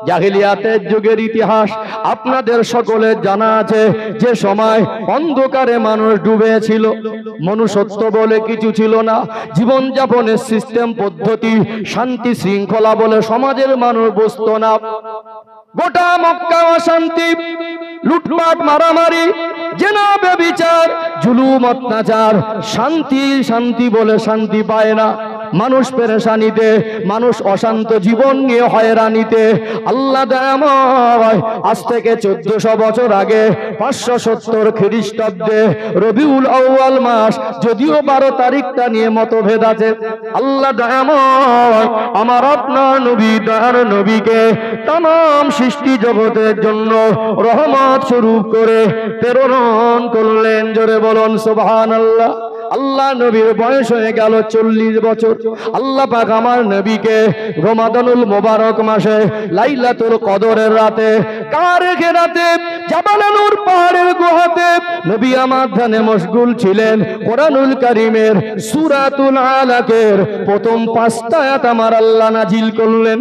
জাহেলিয়াতের যুগের ইতিহাস আপনাদের সকলের জানা আছে, যে সময় অন্ধকারে মানুষ ডুবে ছিল, মনুষ্যত্ব বলে কিছু ছিল না, জীবন যাপনের সিস্টেম পদ্ধতি, শান্তি শৃঙ্খলা বলে সমাজের মানুষ বুঝতো না। গোটা মক্কা অশান্তি, লুটপাট, মারামারি, জিনা, ব্যভিচার, জুলুম, অত্যাচার, শান্তি শান্তি বলে শান্তি পায় না। মানুষ পেরেশানিতে, মানুষ অশান্ত জীবন নিয়ে হয়রানিতে। আল্লাহ দয়াময় আজ থেকে 1400 বছর আগে 570 খ্রিস্টাব্দে রবিউল আউয়াল মাস, যদিও 12 তারিখটা নিয়ে মতভেদ আছে, আল্লাহ দয়াময় আমার আপনার নবী, দয়ার নবীকে तमाम সৃষ্টি জগতের জন্য রহমত স্বরূপ করে প্রেরণ করলেন। জোরে বলুন সুবহানাল্লাহ। আল্লাহ নবীর বয়স হয়ে গেল 40 বছর। আল্লাহ পাক আমার নবীকে রমাদানুল মোবারক মাসে লাইলাতুল কদরের রাতে, কার রাতে, জাবাল নূর পাহাড়ের গুহাতে নবী আমার ধ্যানে মশগুল ছিলেন। কোরআনুল কারীমের সূরাতুল আলাকের প্রথম 5টা আয়াত আমার আল্লাহ নাজিল করলেন।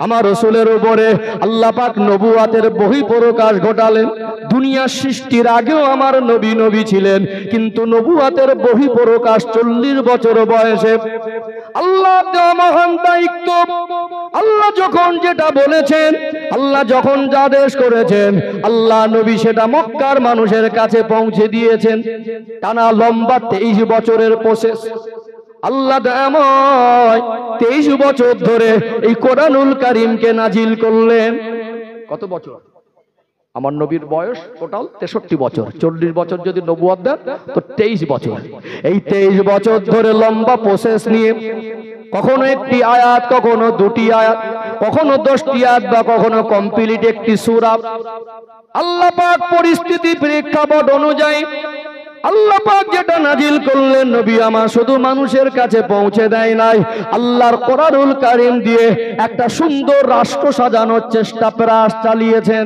আমার রাসূলের উপরে আল্লাহ পাক নবুয়াতের বহিঃপ্রকাশ ঘটালেন। দুনিয়া সৃষ্টির আগেও আমার নবী নবী ছিলেন, কিন্তু নবুয়াতের বহিঃপ্রকাশ 40 বছর বয়সে। আল্লাহ দেওয়া মহান দায়িত্ব, আল্লাহ যখন যেটা বলেছেন, আল্লাহ যখন যা আদেশ করেছেন, আল্লাহ নবী সেটা মক্কার মানুষের কাছে পৌঁছে দিয়েছেন। টানা লম্বা 23 বছরের প্রসেস। আল্লাহ দয়াময় 23 বছর ধরে এই কোরআনুল কারীমকে নাজিল করলেন। কত বছর? আমার নবীর বয়স টোটাল 63 বছর। 40 বছর যদি নবুয়ত দেন তো 23 বছর। এই 23 বছর ধরে লম্বা প্রসেস নিয়ে কখনো একটি আয়াত, কখনো দুটি আয়াত, কখনো 10টি আয়াত, বা কখনো কমপ্লিট একটি সূরা, আল্লাহ পাক পরিস্থিতি প্রেক্ষাপট অনুযায়ী আল্লাহ পাক যেটা নাজিল করলেন, নবী আমার শুধু মানুষের কাছে পৌঁছে দেয় নাই, আল্লাহর কোরআনুল কারীম দিয়ে একটা সুন্দর রাষ্ট্র সাজানোর চেষ্টা, প্রয়াস চালিয়েছেন।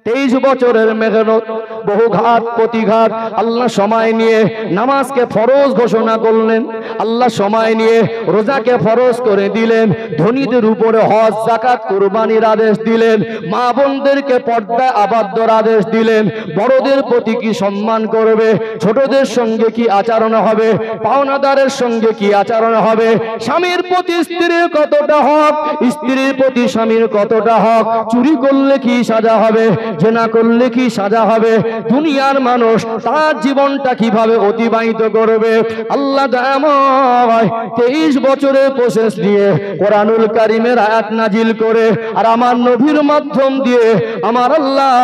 23 বছরের মেহনত, বহু ঘাত প্রতিঘাত আল্লাহ সময় নিয়ে নামাজকে ফরজ ঘোষণা করলেন, আল্লাহ সময় নিয়ে রোজাকে ফরজ করে দিলেন, ধনীদের উপরে হজ যাকাত কুরবানির আদেশ দিলেন, মা বোনদেরকে পর্দায় আবদ্ধর আদেশ দিলেন, বড়দের প্রতি কি সম্মান করবে, ছোটদের সঙ্গে কি আচরণ হবে, পাওনাদারের সঙ্গে কি আচরণ হবে, স্বামীর প্রতি স্ত্রীর কতটা হক, স্ত্রীর প্রতি স্বামীর কতটা হক, চুরি করলে কি সাজা হবে, জেনা করলে কি সাজা হবে, দুনিয়ার মানুষ তার জীবনটা কিভাবে অতিবাহিত করবে। আল্লাহ দয়াময় 23 বছরের প্রসেস দিয়ে কোরআনুল কারীমের আয়াত নাজিল করে আর আমার নবীর মাধ্যম দিয়ে আমার আল্লাহ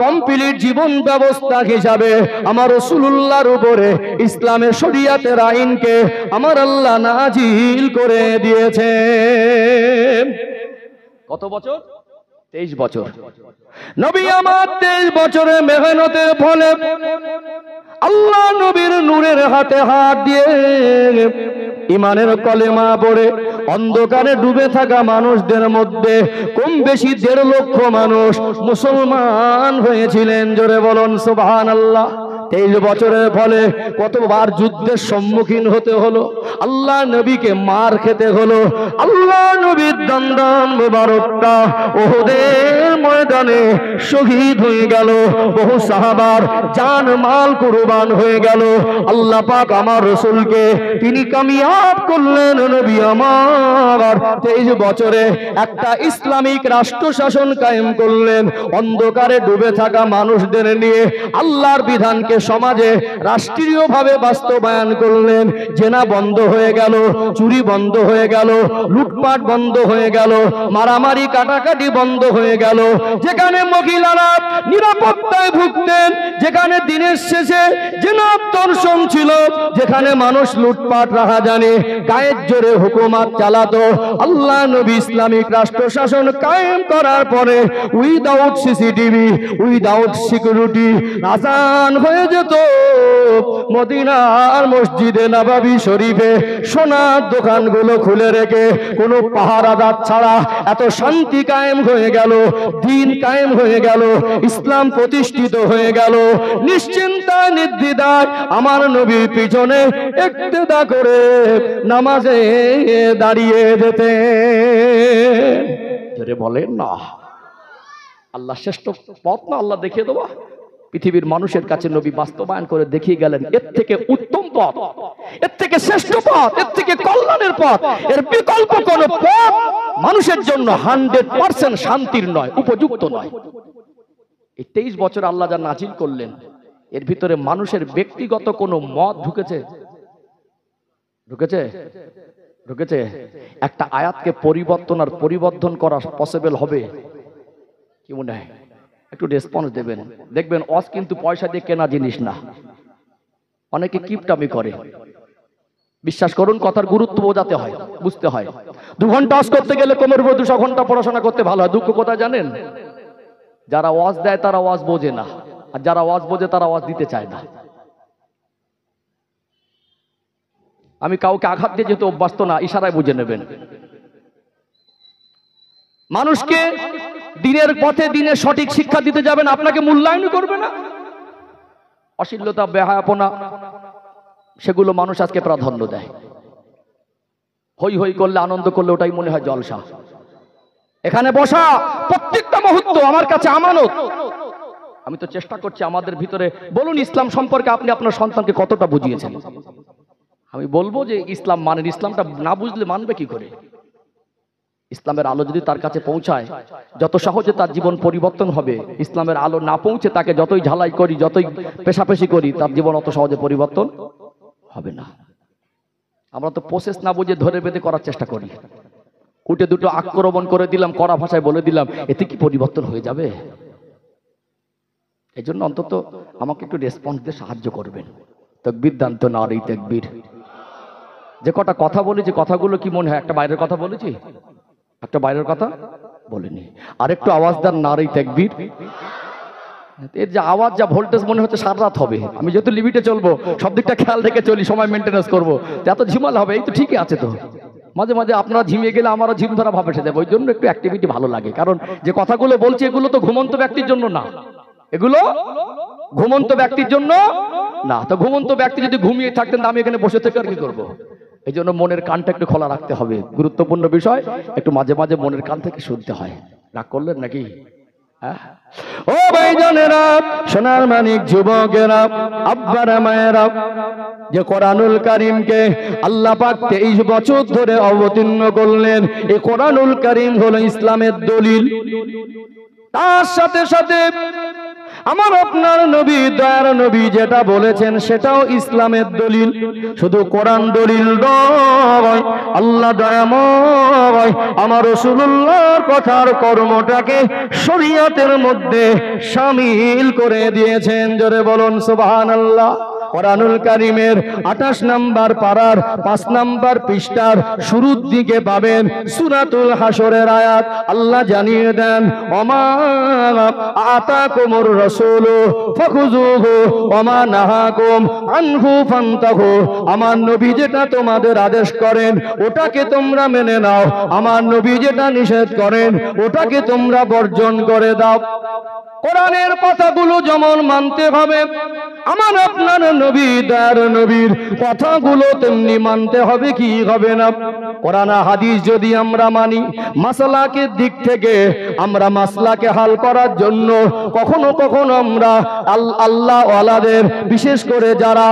কমপ্লিট জীবন ব্যবস্থা হিসাবে আমার রাসূলুল্লাহর উপরে ইসলামের শরীয়তের আইনকে আমার আল্লাহ নাজিল করে দিয়েছে। কত বছর? 23 বছর। নবী আমার 23 বছরের মেহনতের ফলে আল্লাহ নবীর নূরের হাতে হাত দিয়ে ইমানের কলেমা পড়ে অন্ধকারে ডুবে থাকা মানুষদের মধ্যে কম বেশি 1.5 লক্ষ মানুষ মুসলমান হয়েছিলেন। জোরে বলুন সুবহানাল্লাহ। 23 বছরের ফলে কতবার যুদ্ধের সম্মুখীন হতে হলো, আল্লাহ নবীকে মার খেতে হলো, আল্লাহ নবীর দন্দন মুবারকটা উহুদের ময়দানে শহীদ হয়ে গেল, বহু সাহাবার জান মাল কুরবান হয়ে গেল। আল্লাহ পাক আমার রাসূলকে তিনি কামিয়াব করলেন। নবী আমার 23 বছরে একটা ইসলামিক রাষ্ট্র শাসন কায়েম করলেন, অন্ধকারে ডুবে থাকা মানুষদের নিয়ে আল্লাহর বিধানকে সমাজে রাষ্ট্রীয়ভাবে বাস্তবায়ন করলেন। জেনা বন্ধ হয়ে গেল, চুরি বন্ধ হয়ে গেল, লুটপাট বন্ধ হয়ে গেল, মারামারি কাটাকাটি বন্ধ হয়ে গেল। যেখানে মহিলারা নিরাপত্তায় ভুগতেন, যেখানে দিনের শেষে জেনা দর্শন ছিল, যেখানে মানুষ লুটপাট রাহাজানি গায়ের জোরে হুকুমত চালাতো, আল্লাহ নবী ইসলামিক রাষ্ট্র শাসন কায়েম করার পরে উইদাউট সিসিটিভি, উইদাউট সিকিউরিটি আজান হয়ে যেত মদিনার মসজিদে নববী শরীফে। সোনার দোকানগুলো খুলে রেখে কোনো পাহারাদার ছাড়া এত শান্তি কায়েম হয়ে গেল, দ্বীন কায়েম হয়ে গেল, ইসলাম প্রতিষ্ঠিত হয়ে গেল। নিশ্চিন্তা নির্দ্বিধায় আমার নবীর পিছনে ইক্তেদা করে নামাজে দাঁড়িয়ে যেতে। জোরে বলেন না আল্লাহ শ্রেষ্ঠ পথ না আল্লাহ দেখিয়ে দেওয়া। পৃথিবীর মানুষের কাছে নবী বাস্তবায়ন করে দেখিয়ে গেলেন এর থেকে উত্তম পথ, এর থেকে শ্রেষ্ঠ পথ, এর থেকে কল্যাণের পথ, এর বিকল্প কোন পথ মানুষের জন্য 100% শান্তির নয়, উপযুক্ত নয়। এই 23 বছর আল্লাহ যা নাজিল করলেন এর ভিতরে মানুষের ব্যক্তিগত কোনো মত ঢুকেছে? ঢুকেছে? ঢুকেছে? একটা আয়াতকে পরিবর্তন আর পরিবর্ধন করা পসিবল হবে? কি মনে হয়? একটু রেসপন্স দেবেন। দেখবেন ওয়াজ কিন্তু পয়সা দিয়ে কেনা জিনিস না, অনেকে কিপটামি করে। বিশ্বাস করুন কথার গুরুত্ব বোঝাতে হয়, বুঝতে হয়। 2 ঘন্টা ওয়াজ করতে গেলে কোমর উপর 200 ঘন্টা পড়াশোনা করতে ভালো হয়। দুঃখ কোথায় জানেন? যারা ওয়াজ দেয় তারা ওয়াজ বোঝে না, আর যারা ওয়াজ বোঝে তারা ওয়াজ দিতে চায় না। আমি কাউকে আঘাত দিয়ে যেহেতু অভ্যস্ত না, ইশারায় বুঝে নেবেন। মানুষকে দিনের পথে দিনের সঠিক শিক্ষা দিতে যাবেন, আপনাকে মূল্যায়ন করবে না। অশ্লীলতা, বেহায়াপনা সেগুলো মানুষ আজকে প্রাধান্য দেয়। হই হই করলে, আনন্দ করলে ওটাই মনে হয় জলসা। এখানে বসা প্রত্যেকটা মুহূর্ত আমার কাছে আমানত। আমি তো চেষ্টা করছি আমাদের ভিতরে, বলুন ইসলাম সম্পর্কে আপনি আপনার সন্তানকে কতটা বুঝিয়েছেন? আমি বলবো যে ইসলাম মানেন, ইসলামটা না বুঝলে মানবে কি করে? ইসলামের আলো যদি তার কাছে পৌঁছায় যত সহজে তার জীবন পরিবর্তন হবে। ইসলামের আলো না পৌঁছে তাকে যতই ঝালাই করি, যতই পেশাপেশি করি, তার জীবন অত সহজে পরিবর্তন হবে না। আমরা তো প্রসেস না বুঝে ধরে বেঁধে করার চেষ্টা করি। উঠে দুটো আক্রমণ করে দিলাম, কড়া ভাষায় বলে দিলাম, এতে কি পরিবর্তন হয়ে যাবে? এই জন্য অন্তত আমাকে একটু রেসপন্স দিয়ে সাহায্য করবেন। তাকবীর দান তো নারী তাকবীর। যে কটা কথা বলেছি, কথাগুলো কি মনে হয় একটা বাইরের কথা বলেছি? একটা বাইরের কথা বলিনি। আর একটু আওয়াজ দেন নারী তাকবীর। এর যে আওয়াজ, যা ভোল্টেজ মনে হচ্ছে সারা রাত হবে। আমি যেহেতু লিমিটে চলবো, সব দিকটা খেয়াল রেখে চলি, সময় মেনটেন্যান্স করবো, এত ঝিমাল হবে। এই তো ঠিকই আছে তো। মাঝে মাঝে আপনারা ঝিমিয়ে গেলে আমারও ঝিম ধরা ভাব এসে যাবে। ওই জন্য একটু অ্যাক্টিভিটি ভালো লাগে। কারণ যে কথাগুলো বলছি এগুলো তো ঘুমন্ত ব্যক্তির জন্য না, এগুলো ঘুমন্ত ব্যক্তির জন্য না। তো ঘুমন্ত ব্যক্তি যদি ঘুমিয়ে থাকতেন আমি এখানে বসে থেকে আর কি করবো? এই জন্য মনের কানটা একটু খোলা রাখতে হবে, গুরুত্বপূর্ণ বিষয়, একটু মাঝে মাঝে মনের কান থেকে শুনতে হয়। রাগ করলেন নাকি? ও ভাইজানেরা, সোনার মানিক যুবকেরা, আব্বারা মায়েরা, যে কোরআনুল কারীমকে আল্লাহ পাক 23 বছর ধরে অবতীর্ণ করলেন, এই কোরআনুল কারীম হলো ইসলামের দলিল। তার সাথে সাথে আমার আপনার নবী, দয়ার নবী যেটা বলেছেন সেটাও ইসলামের দলিল। শুধু কোরআন দলিল নয়, আল্লাহ দয়াময় আমার রাসূলুল্লাহর কথার কর্মটাকে শরীয়তের মধ্যে শামিল করে দিয়েছেন। জোরে বলুন সুবহানাল্লাহ। কোরআনুল কারীমের 28 নম্বর পারার 5 নম্বর পৃষ্ঠার শুরুর দিকে পাবেন সূরাতুল হাসরের আয়াত। আল্লাহ জানিয়ে দেন, ওমা আতাকুমুর রাসূলু ফাখুযুহু ওমা নাহাকুম আনহু ফান্তাহু। আমার নবী যেটা তোমাদের আদেশ করেন ওটাকে তোমরা মেনে নাও, আমার নবী যেটা নিষেধ করেন ওটাকে তোমরা বর্জন করে দাও। কোরআনের কথাগুলো যেমন মানতে হবে, আমার আপনার নবী দয়ার নবীর কথাগুলো তেমনি মানতে হবে, কি হবে না? কোরআন হাদিস যদি আমরা মানি, মাসলাকের দিক থেকে আমরা মাসলাকে হাল করার জন্য কখনো কখনো আমরা আল্লাহ ওয়ালাদের, বিশেষ করে যারা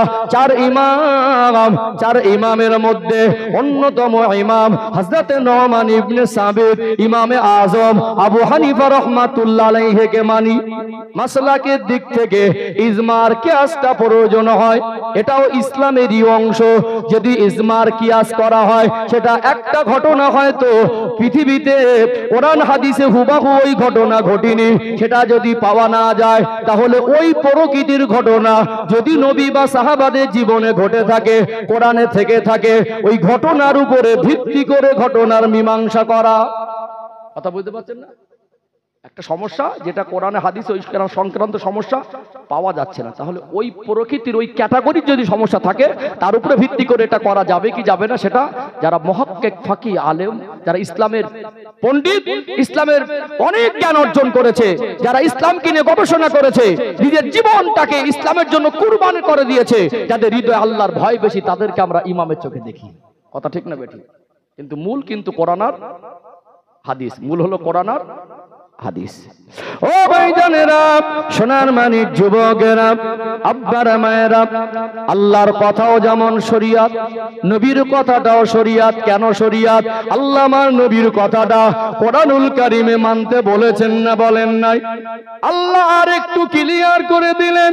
চার ইমামের মধ্যে অন্যতম ইমাম হযরত নুমান ইবনে সাবিত, ইমামে আজম আবু হানিফা রাহমাতুল্লাহ আলাইহিকে মানি। মাসলাকের দিক থেকে ইজমার কিয়াসটা প্রয়োজন হয়, এটাও ইসলামেরই অংশ। যদি ইজমার কিয়াস করা হয় সেটা একটা ঘটনা হয়তো পৃথিবীতে কোরআন হাদিসে হুবহু ওই ঘটনা ঘটেনি, সেটা যদি পাওয়া না যায় তাহলে ওই প্রকৃতির ঘটনা যদি নবী বা সাহাবাদের জীবনে ঘটে থাকে, কোরআনে থেকে থাকে, ওই ঘটনার উপরে ভিত্তি করে ঘটনার মীমাংসা করা। কথা বুঝতে পারছেন না? একটা সমস্যা যেটা কোরআনে হাদিসে ওই সংক্রান্ত সমস্যা পাওয়া যাচ্ছে না, তাহলে ওই প্রকৃতির ওই ক্যাটাগরির যদি সমস্যা থাকে তার উপরে ভিত্তি করে এটা করা যাবে কি যাবে না, সেটা যারা মুহাক্কিক ফাকি আলেম, যারা ইসলামের পণ্ডিত, ইসলামের অনেক জ্ঞান অর্জন করেছে, যারা ইসলামকে নিয়ে গবেষণা করেছে, নিজের জীবনটাকে ইসলামের জন্য কুরবান করে দিয়েছে, যাদের হৃদয়ে আল্লাহর ভয় বেশি, তাদেরকে আমরা ইমামের চোখে দেখি। কথা ঠিক না বেঠিক? কিন্তু মূল কিন্তু কোরআন আর হাদিস, মূল হলো কোরআন আর হাদিস। ও ভাইজানেরা, সোনার মানিক যুবকেরা, আব্বারা মায়েরা, আল্লাহর কথাও যেমন শরীয়ত, নবীর কথাটাও শরীয়ত। কেন শরীয়ত? আল্লাহ আমার নবীর কথাটা কোরআনুল কারীমে মানতে বলেছেন না বলেন নাই? আল্লাহ আর একটু ক্লিয়ার করে দিলেন,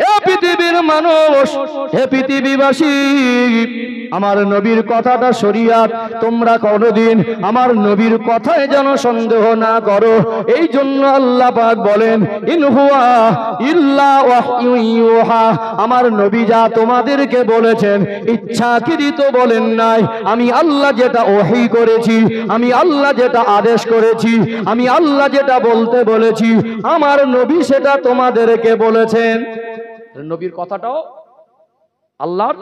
এ পৃথিবীর মানুষ, হে পৃথিবীবাসী, আমার নবীর কথাটা শরীয়ত, তোমরা কোনদিন আমার নবীর কথায় যেন সন্দেহ না করো। এই জন্য আল্লাহ পাক বলেন, ইন হুয়া ইল্লা ওয়াহয়ু ইউহা, আমার নবী যা তোমাদেরকে বলেছেন ইচ্ছাকৃত বলেন নাই। আমি আল্লাহ যেটা ওহী করেছি, আমি আল্লাহ যেটা আদেশ করেছি, আমি আল্লাহ যেটা বলতে বলেছি, আমার নবী সেটা তোমাদেরকে বলেছেন। নবীর কথাটাও আল্লাহর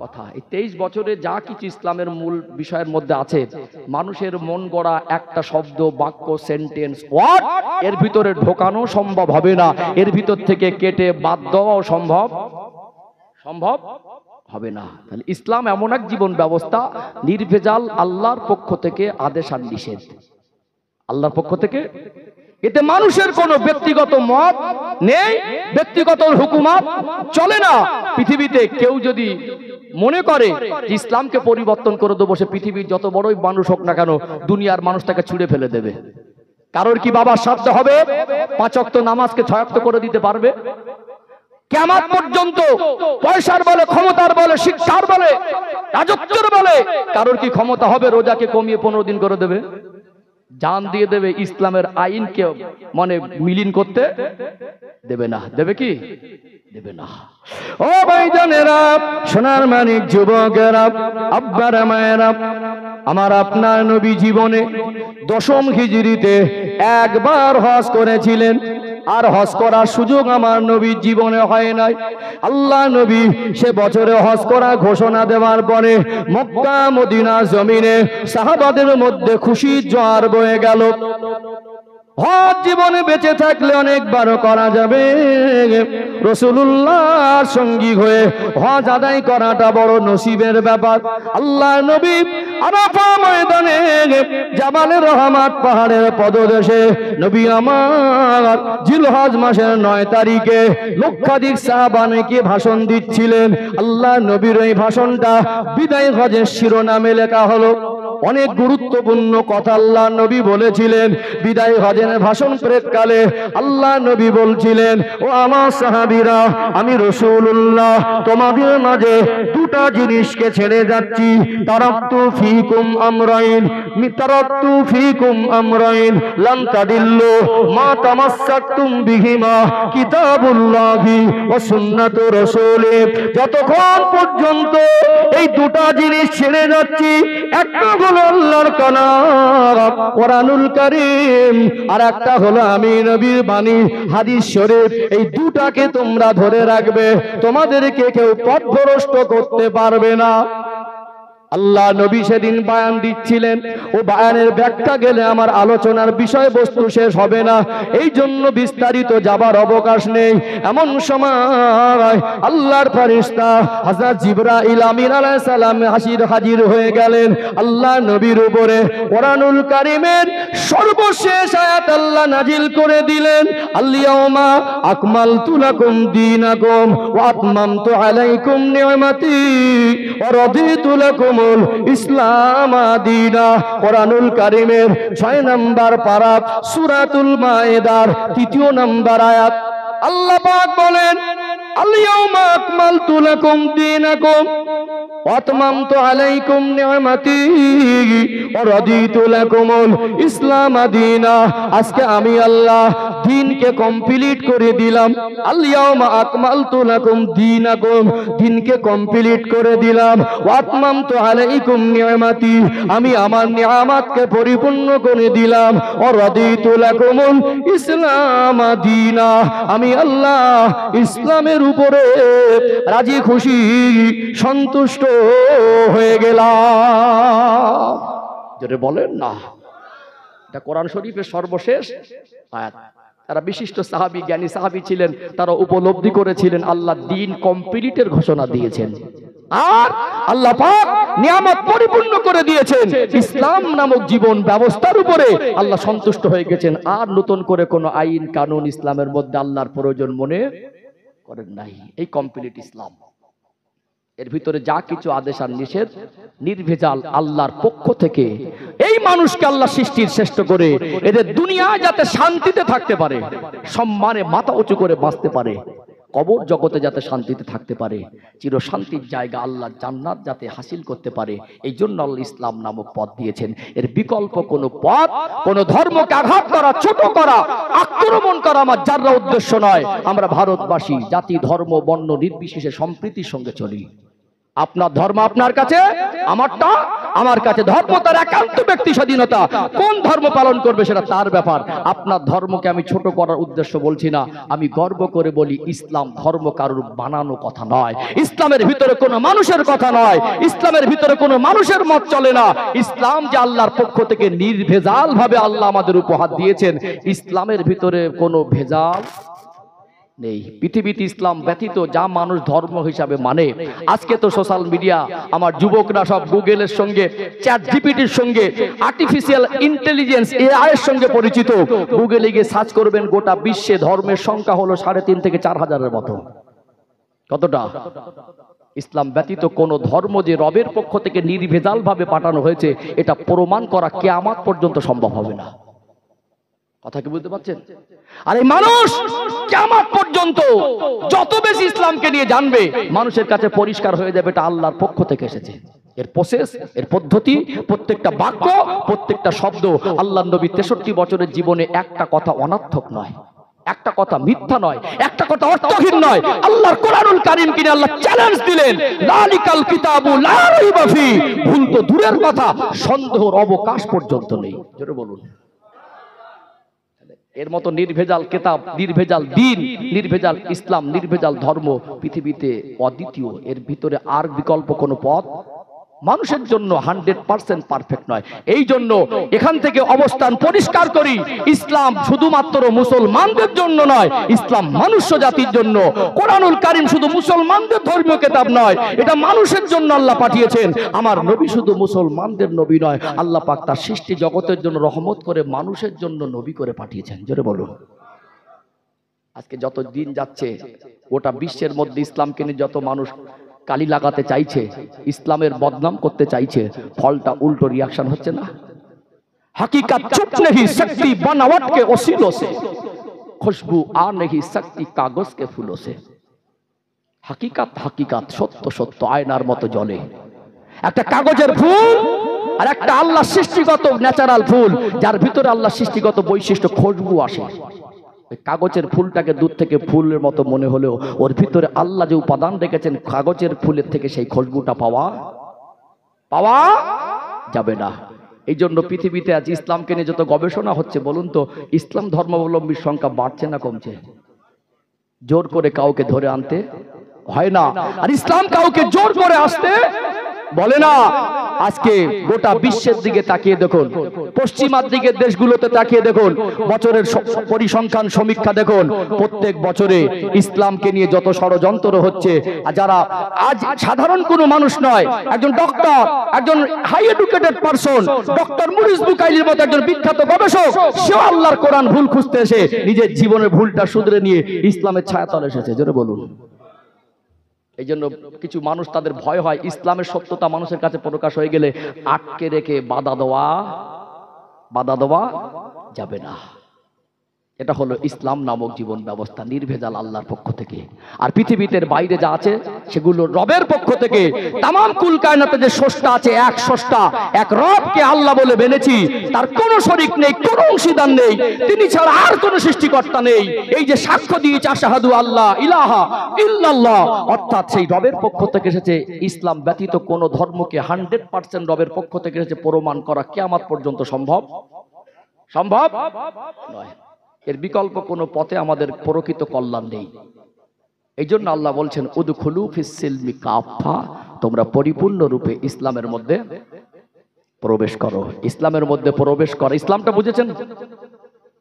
কথা। এই 23 বছরে যা কিছু ইসলামের মূল বিষয়ের মধ্যে আছে, মানুষের মন গড়া একটা শব্দ, বাক্য, সেন্টেন্স, ওয়ার্ড এর ভিতরে ঢোকানো সম্ভব হবে না, এর ভিতর থেকে কেটে বাদ দেওয়াও সম্ভব হবে না। তাহলে ইসলাম এমন এক জীবন ব্যবস্থা, নির্ভেজাল, আল্লাহর পক্ষ থেকে আদেশ আর নিষেধ, আল্লাহর পক্ষ থেকে। এতে মানুষের কোনো ব্যক্তিগত মত নেই, ব্যক্তিগত হুকুমত চলে না। পৃথিবীতে কেউ যদি মনে করে যে ইসলামকে পরিবর্তন করে দেবো, সে পৃথিবীর যত বড়ই মানুষ হোক না কেন, দুনিয়ার মানুষ তাকে ছুঁড়ে ফেলে দেবে। কারোর কি বাবার সাধ্য হবে 5 ওয়াক্ত নামাজকে 6 ওয়াক্ত করে দিতে পারবে? কিয়ামত পর্যন্ত পয়সার বলে, ক্ষমতার বলে, শিক্ষার বলে, রাজত্বের বলে কারোর কি ক্ষমতা হবে রোজাকে কমিয়ে 15 দিন করে দেবে? জান দিয়ে দেবে, ইসলামের আইনকে মানে মিলিন করতে দেবে না। দেবে কি? দেবে না। ও ভাইজানেরা, সোনার মানিক যুবকেরা, আব্বারা মায়েরা, আমার আপনার নবী জীবনে 10ম হিজরিতে একবার হজ করেছিলেন, আর হজ করার সুযোগ আমার নবীর জীবনে হয় নাই। আল্লাহ নবী সে বছরে হজ করা ঘোষণা দেওয়ার পরে মক্কা মদিনা জমিনে সাহাবাদের মধ্যে খুশির জোয়ার বয়ে গেল। হজ জীবনে বেঁচে থাকলে অনেকবারও করা যাবে। রাসূলুল্লাহর সঙ্গী হয়ে হজ আদায় করাটা বড় নসিবের ব্যাপার। আল্লাহ নবী আরাফা ময়দানে জাবালে রহমাত পাহাড়ের পদদেশে নবী আমার জিলহজ মাসের 9 তারিখে লক্ষাধিক সাহাবাকে ভাষণ দিচ্ছিলেন। আল্লাহ নবীর এই ভাষণটা বিদায় হজের শিরোনামে লেখা হলো। অনেক গুরুত্বপূর্ণ কথা আল্লাহ নবী বলেছিলেন। বিদায় হজের ভাষণ প্রেক্ষালে আল্লাহ নবী বলছিলেন, ও আমার সাহাবীরা, আমি রাসূলুল্লাহ তোমাদের মাঝে দুটা জিনিসকে ছেড়ে যাচ্ছি। তারাক্তু ফীকুম আমরাইন, তারাক্তু ফীকুম আমরাইন লান তাদিল্লু মা তামাসসাকতুম বিহিমা কিতাবুল্লাহি ওয়া সুন্নাতু রাসূলি। যতক্ষণ পর্যন্ত এই দুটা জিনিস ছেড়ে যাচ্ছি, একটা হলো আল্লাহর কালাম কোরআনুল কারীম, আর একটা হলো আমি নবীর বাণী হাদিস শরীফ। এই দুটাকে তোমরা ধরে রাখবে, তোমাদেরকে কেউ পথভ্রষ্ট করতে পারবে না। আল্লাহ নবী সেদিন বয়ান দিচ্ছিলেন। ও বয়ানের ব্যাখ্যা গেলে আমার আলোচনার বিষয়বস্তু শেষ হবে না, এই জন্য বিস্তারিত যাবার অবকাশ নেই। এমন সময় আল্লাহর ফেরেশতা হযরত জিবরাইল আমিন আলাইহিস সালাম হাজির হয়ে গেলেন আল্লাহ নবীর উপরে। কোরআনুল কারীমের সর্বশেষ আয়াত আল্লাহ নাজিল করে দিলেন, আল-ইয়াউমা আকমালতু লাকুম দীনাকুম ওয়া আতমামতু আলাইকুম নি'মাতি ওয়া রাদিতু লাকুম ইসলাম দীনা। কোরআনুল কারীমের 6 নম্বর পারা সূরাতুল মায়েদার 3 নম্বর আয়াত আল্লাহ পাক বলেন, আল-ইয়াউমা আকমালতু লাকুম দীনাকুম ওয়া আতমামতু আলাইকুম নি'মাতি ওয়া রাদিতু লাকুমুল ইসলাম দীনা। আজকে আমি আল্লাহ দ্বীনকে কমপ্লিট করে দিলাম। আল-ইয়াউমা আকমালতু লাকুম দীনাকুম, দ্বীনকে কমপ্লিট করে দিলাম। ওয়া আতমামতু আলাইকুম নি'মাতি, আমি আমার নিয়ামতকে পরিপূর্ণ করে দিলাম। ওয়া রাদিতু লাকুমুল ইসলাম দীনা, আমি আল্লাহ ইসলামের উপরে রাজি খুশি সন্তুষ্ট হয়ে গেলাম। যেটা বলেন না, এটা কোরআন শরীফের সর্বশেষ আয়াত। তারা বিশিষ্ট সাহাবী, জ্ঞানী সাহাবী ছিলেন, তারা উপলব্ধি করেছিলেন আল্লাহ দ্বীন কমপ্লিটের ঘোষণা দিয়েছেন, আর আল্লাহ পাক নিয়ামত পরিপূর্ণ করে দিয়েছেন। ইসলাম নামক জীবন ব্যবস্থার উপরে আল্লাহ সন্তুষ্ট হয়ে গেছেন। আর নতুন করে কোনো আইন কানুন ইসলামের মধ্যে আল্লাহর প্রয়োজন মনে করেন নাই। এই কমপ্লিট ইসলাম, এর ভিতরে যা কিছু আদেশ আর নিষেধ নির্ভেজাল আল্লাহর পক্ষ থেকে। এই মানুষকে আল্লাহ সৃষ্টির শ্রেষ্ঠ করে এদের দুনিয়ায় যাতে শান্তিতে থাকতে পারে, সম্মানে মাথা উঁচু করে বাঁচতে পারে, কবর জগতে যাতে শান্তিতে থাকতে পারে, চির শান্তির জায়গা আল্লাহ জান্নাত যাতে হাসিল করতে পারে, এই জন্য আল্লাহ ইসলাম নামক পথ দিয়েছেন। এর বিকল্প কোনো পথ, কোনো ধর্মকে আঘাত করা, ছোট করা, আক্রমণ করা আমার যারা উদ্দেশ্য নয়। আমরা ভারতবাসী জাতি ধর্ম বর্ণ নির্বিশেষে সম্প্রীতির সঙ্গে চলি। আপনার ধর্ম আপনার কাছে, আমারটা আমার কাছে। ধর্ম তার একান্ত ব্যক্তি স্বাধীনতা, কোন ধর্ম পালন করবে সেটা তার ব্যাপার। আপনার ধর্মকে আমি ছোট করার উদ্দেশ্য বলছি না, আমি গর্ব করে বলি ইসলাম ধর্ম কারোর বানানো কথা নয়। ইসলামের ভিতরে কোনো মানুষের কথা নয়, ইসলামের ভিতরে কোনো মানুষের মত চলে না। ইসলাম যে আল্লাহর পক্ষ থেকে নির্ভেজাল ভাবে আল্লাহ আমাদের উপহার দিয়েছেন, ইসলামের ভিতরে কোনো ভেজাল নেই। পৃথিবীতে ইসলাম ব্যতীত যা মানুষ ধর্ম হিসাবে মানে, আজকে তো সোশ্যাল মিডিয়া, আমার যুবকরা সব গুগলের সঙ্গে, চ্যাট জিপিটির সঙ্গে, আর্টিফিশিয়াল ইন্টেলিজেন্স এআই এর সঙ্গে পরিচিত। গুগলে গিয়ে সার্চ করবেন, গোটা বিশ্বে ধর্মের সংখ্যা হলো 3.5 থেকে 4 হাজারের মতো। কতটা? ইসলাম ব্যতীত কোন ধর্ম যে রবের পক্ষ থেকে নির্ভেজাল ভাবে পাঠানো হয়েছে, এটা প্রমাণ করা কিয়ামত পর্যন্ত সম্ভব হবে না। কথা কি বুঝতে পারছেন? আর এই মানুষ কিয়ামত পর্যন্ত যত বেশি ইসলামকে নিয়ে জানবে, মানুষের কাছে পরিষ্কার হয়ে যাবে এটা আল্লাহর পক্ষ থেকে এসেছে। এর প্রসেস, এর পদ্ধতি, প্রত্যেকটা বাক্য, প্রত্যেকটা শব্দ। আল্লাহর নবী 63 বছরের জীবনে একটা কথা অনর্থক নয়, একটা কথা মিথ্যা নয়, একটা কথা অর্থহীন নয়। আল্লাহর কোরআনুল কারীম কিনে আল্লাহ চ্যালেঞ্জ দিলেন, লালিকাল কিতাবু লা রাইবা ফি। ভুল তো দূরের কথা, সন্দেহের অবকাশ পর্যন্ত নেই। জোরে বলুন। এর মতো নির্ভেজাল কিতাব, নির্ভেজাল দ্বীন, নির্ভেজাল ইসলাম, নির্ভেজাল ধর্ম পৃথিবীতে অদ্বিতীয়। এর ভিতরে আর বিকল্প কোনো পথ মানুষের জন্য 100% পারফেক্ট নয়। এই জন্য এখান থেকে অবস্থান পরিষ্কার করি, ইসলাম শুধুমাত্র মুসলমানদের জন্য নয়, ইসলাম মনুষ্য জাতির জন্য। কোরআনুল কারীম শুধু মুসলমানদের ধর্মীয় কিতাব নয়, এটা মানুষের জন্য আল্লাহ পাঠিয়েছেন। আমার নবী শুধু মুসলমানদের নবী নয়, আল্লাহ পাক তার সৃষ্টি জগতের জন্য রহমত করে মানুষের জন্য নবী করে পাঠিয়েছেন। জোরে বলুন। আজকে যত দিন যাচ্ছে গোটা বিশ্বের মধ্যে ইসলামকে নিয়ে যত মানুষ কালি লাগাতে চাইছে, ইসলামের বদনাম করতে চাইছে, ফলটা উল্টো রিয়াকশন হচ্ছে না? हकीकत चुप नहीं सकती बनावट के वसीलों से, खुशबू आ नहीं सकती कागज के फूलों से। हकीकत हकीकत सत्य सत्य आयनार मतो जले। একটা কাগজের ফুল আর একটা আল্লাহ সৃষ্টিগত ন্যাচারাল ফুল, যার ভিতরে আল্লাহ সৃষ্টিগত বৈশিষ্ট্য খুশবু আসে। কাগজের ফুলটাকে দূর থেকে ফুলের মতো মনে হলেও ওর ভিতরে আল্লাহ যে উপাদান রেখেছেন কাগজের ফুলের থেকে সেই খুশবুটা পাওয়া যাবে না। এই জন্য পৃথিবীতে আজ ইসলামকে নিয়ে যত গবেষণা হচ্ছে, বলুন তো ইসলাম ধর্মাবলম্বীর সংখ্যা বাড়ছে না কমছে? জোর করে কাউকে ধরে আনতে হয় না, আর ইসলাম কাউকে জোর করে আসতে বলে না। আজকে গোটা বিশ্বের দিকে তাকিয়ে দেখুন, পশ্চিমার দিকের দেশগুলোতে তাকিয়ে দেখুন, বছরের পরিসংখ্যান সমীক্ষা দেখুন, প্রত্যেক বছরে ইসলামকে নিয়ে যত ষড়যন্ত্র হচ্ছে, আর যারা আজ সাধারণ কোনো মানুষ নয়, একজন ডক্টর, একজন হাই এডুকেটেড পারসন, ডক্টর মুরিস বুকাইলির মতো একজন বিখ্যাত গবেষক, সেও আল্লাহর কোরআন ভুল খুঁজতে এসে নিজের জীবনের ভুলটা শুধরে নিয়ে ইসলামের ছায়াতলে এসেছে। জোরে বলুন। এই জন্য কিছু মানুষ তাদের ভয় হয় ইসলামের সত্যতা মানুষের কাছে প্রকাশ হয়ে গেলে আটকে রেখে বাধা দেওয়া যাবে না। এটা হলো ইসলাম নামক জীবন ব্যবস্থা, নির্ভেজাল আল্লাহর পক্ষ থেকে। আর পৃথিবীতে বাইরে যা আছে সেগুলো রবের পক্ষ থেকে। তামাম কুল কায়নাতে যে স্রষ্টা আছে, এক স্রষ্টা, এক রবকে আল্লাহ বলে মেনেছি, তার কোনো শরীক নেই, কোনো অংশীদার নেই, তিনি ছাড়া আর কোনো সৃষ্টিকর্তা নেই। এই যে সাক্ষ্য দিয়েছে আশহাদু আল্লাহ ইলাহা ইল্লাল্লাহ, অর্থাৎ সেই রবের পক্ষ থেকে এসেছে। ইসলাম ব্যতীত কোনো ধর্মকে 100% রবের পক্ষ থেকে এসেছে প্রমাণ করা কিয়ামত পর্যন্ত সম্ভব নয়। এর বিকল্প কোনো পথে আমাদের প্রকৃত কল্যাণ নেই। এই জন্য আল্লাহ বলছেন উদখুলু ফিস সিলমি কাফা, তোমরা পরিপূর্ণ রূপে ইসলামের মধ্যে প্রবেশ করো। ইসলামের মধ্যে প্রবেশ করো, ইসলামটা বুঝেছেন?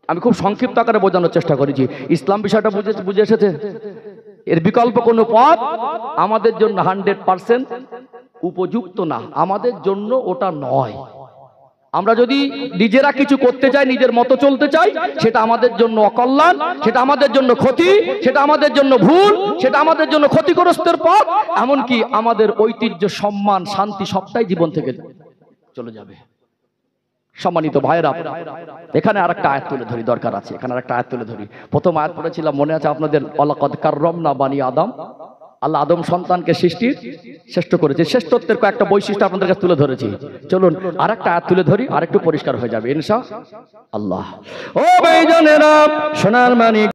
আমি খুব সংক্ষিপ্ত আকারে বোঝানোর চেষ্টা করেছি। ইসলাম বিষয়টা বুঝে এসেছে? এর বিকল্প কোনো পথ আমাদের জন্য 100% উপযুক্ত না, আমাদের জন্য ওটা নয়। আমরা যদি নিজেরা কিছু করতে চাই, নিজের মতো চলতে চাই, সেটা আমাদের জন্য অকল্যাণ, সেটা আমাদের জন্য ক্ষতি, সেটা আমাদের জন্য ভুল, সেটা আমাদের জন্য ক্ষতিগ্রস্তের পথ। এমনকি আমাদের ঐতিহ্য, সম্মান, শান্তি সবটাই জীবন থেকে চলে যাবে। সম্মানিত ভাইরা, এখানে আরেকটা আয়াত তুলে ধরি, দরকার আছে। এখানে আরেকটা আয়াত তুলে ধরি। প্রথম আয়াত পড়েছিলাম, মনে আছে আপনাদের? ওয়ালাকাদ কাররামনা বানি আদম, আল্লাহ আদম সন্তানকে সৃষ্টির শ্রেষ্ঠ করেছে। শ্রেষ্ঠত্বের কয়েকটা বৈশিষ্ট্য আপনাদের কাছে তুলে ধরেছি। চলুন আরেকটা আয়াত তুলে ধরি, আরেকটু পরিষ্কার হয়ে যাবে ইনশাআল্লাহ। ও ভাইজানেরা, সোনার মানিক।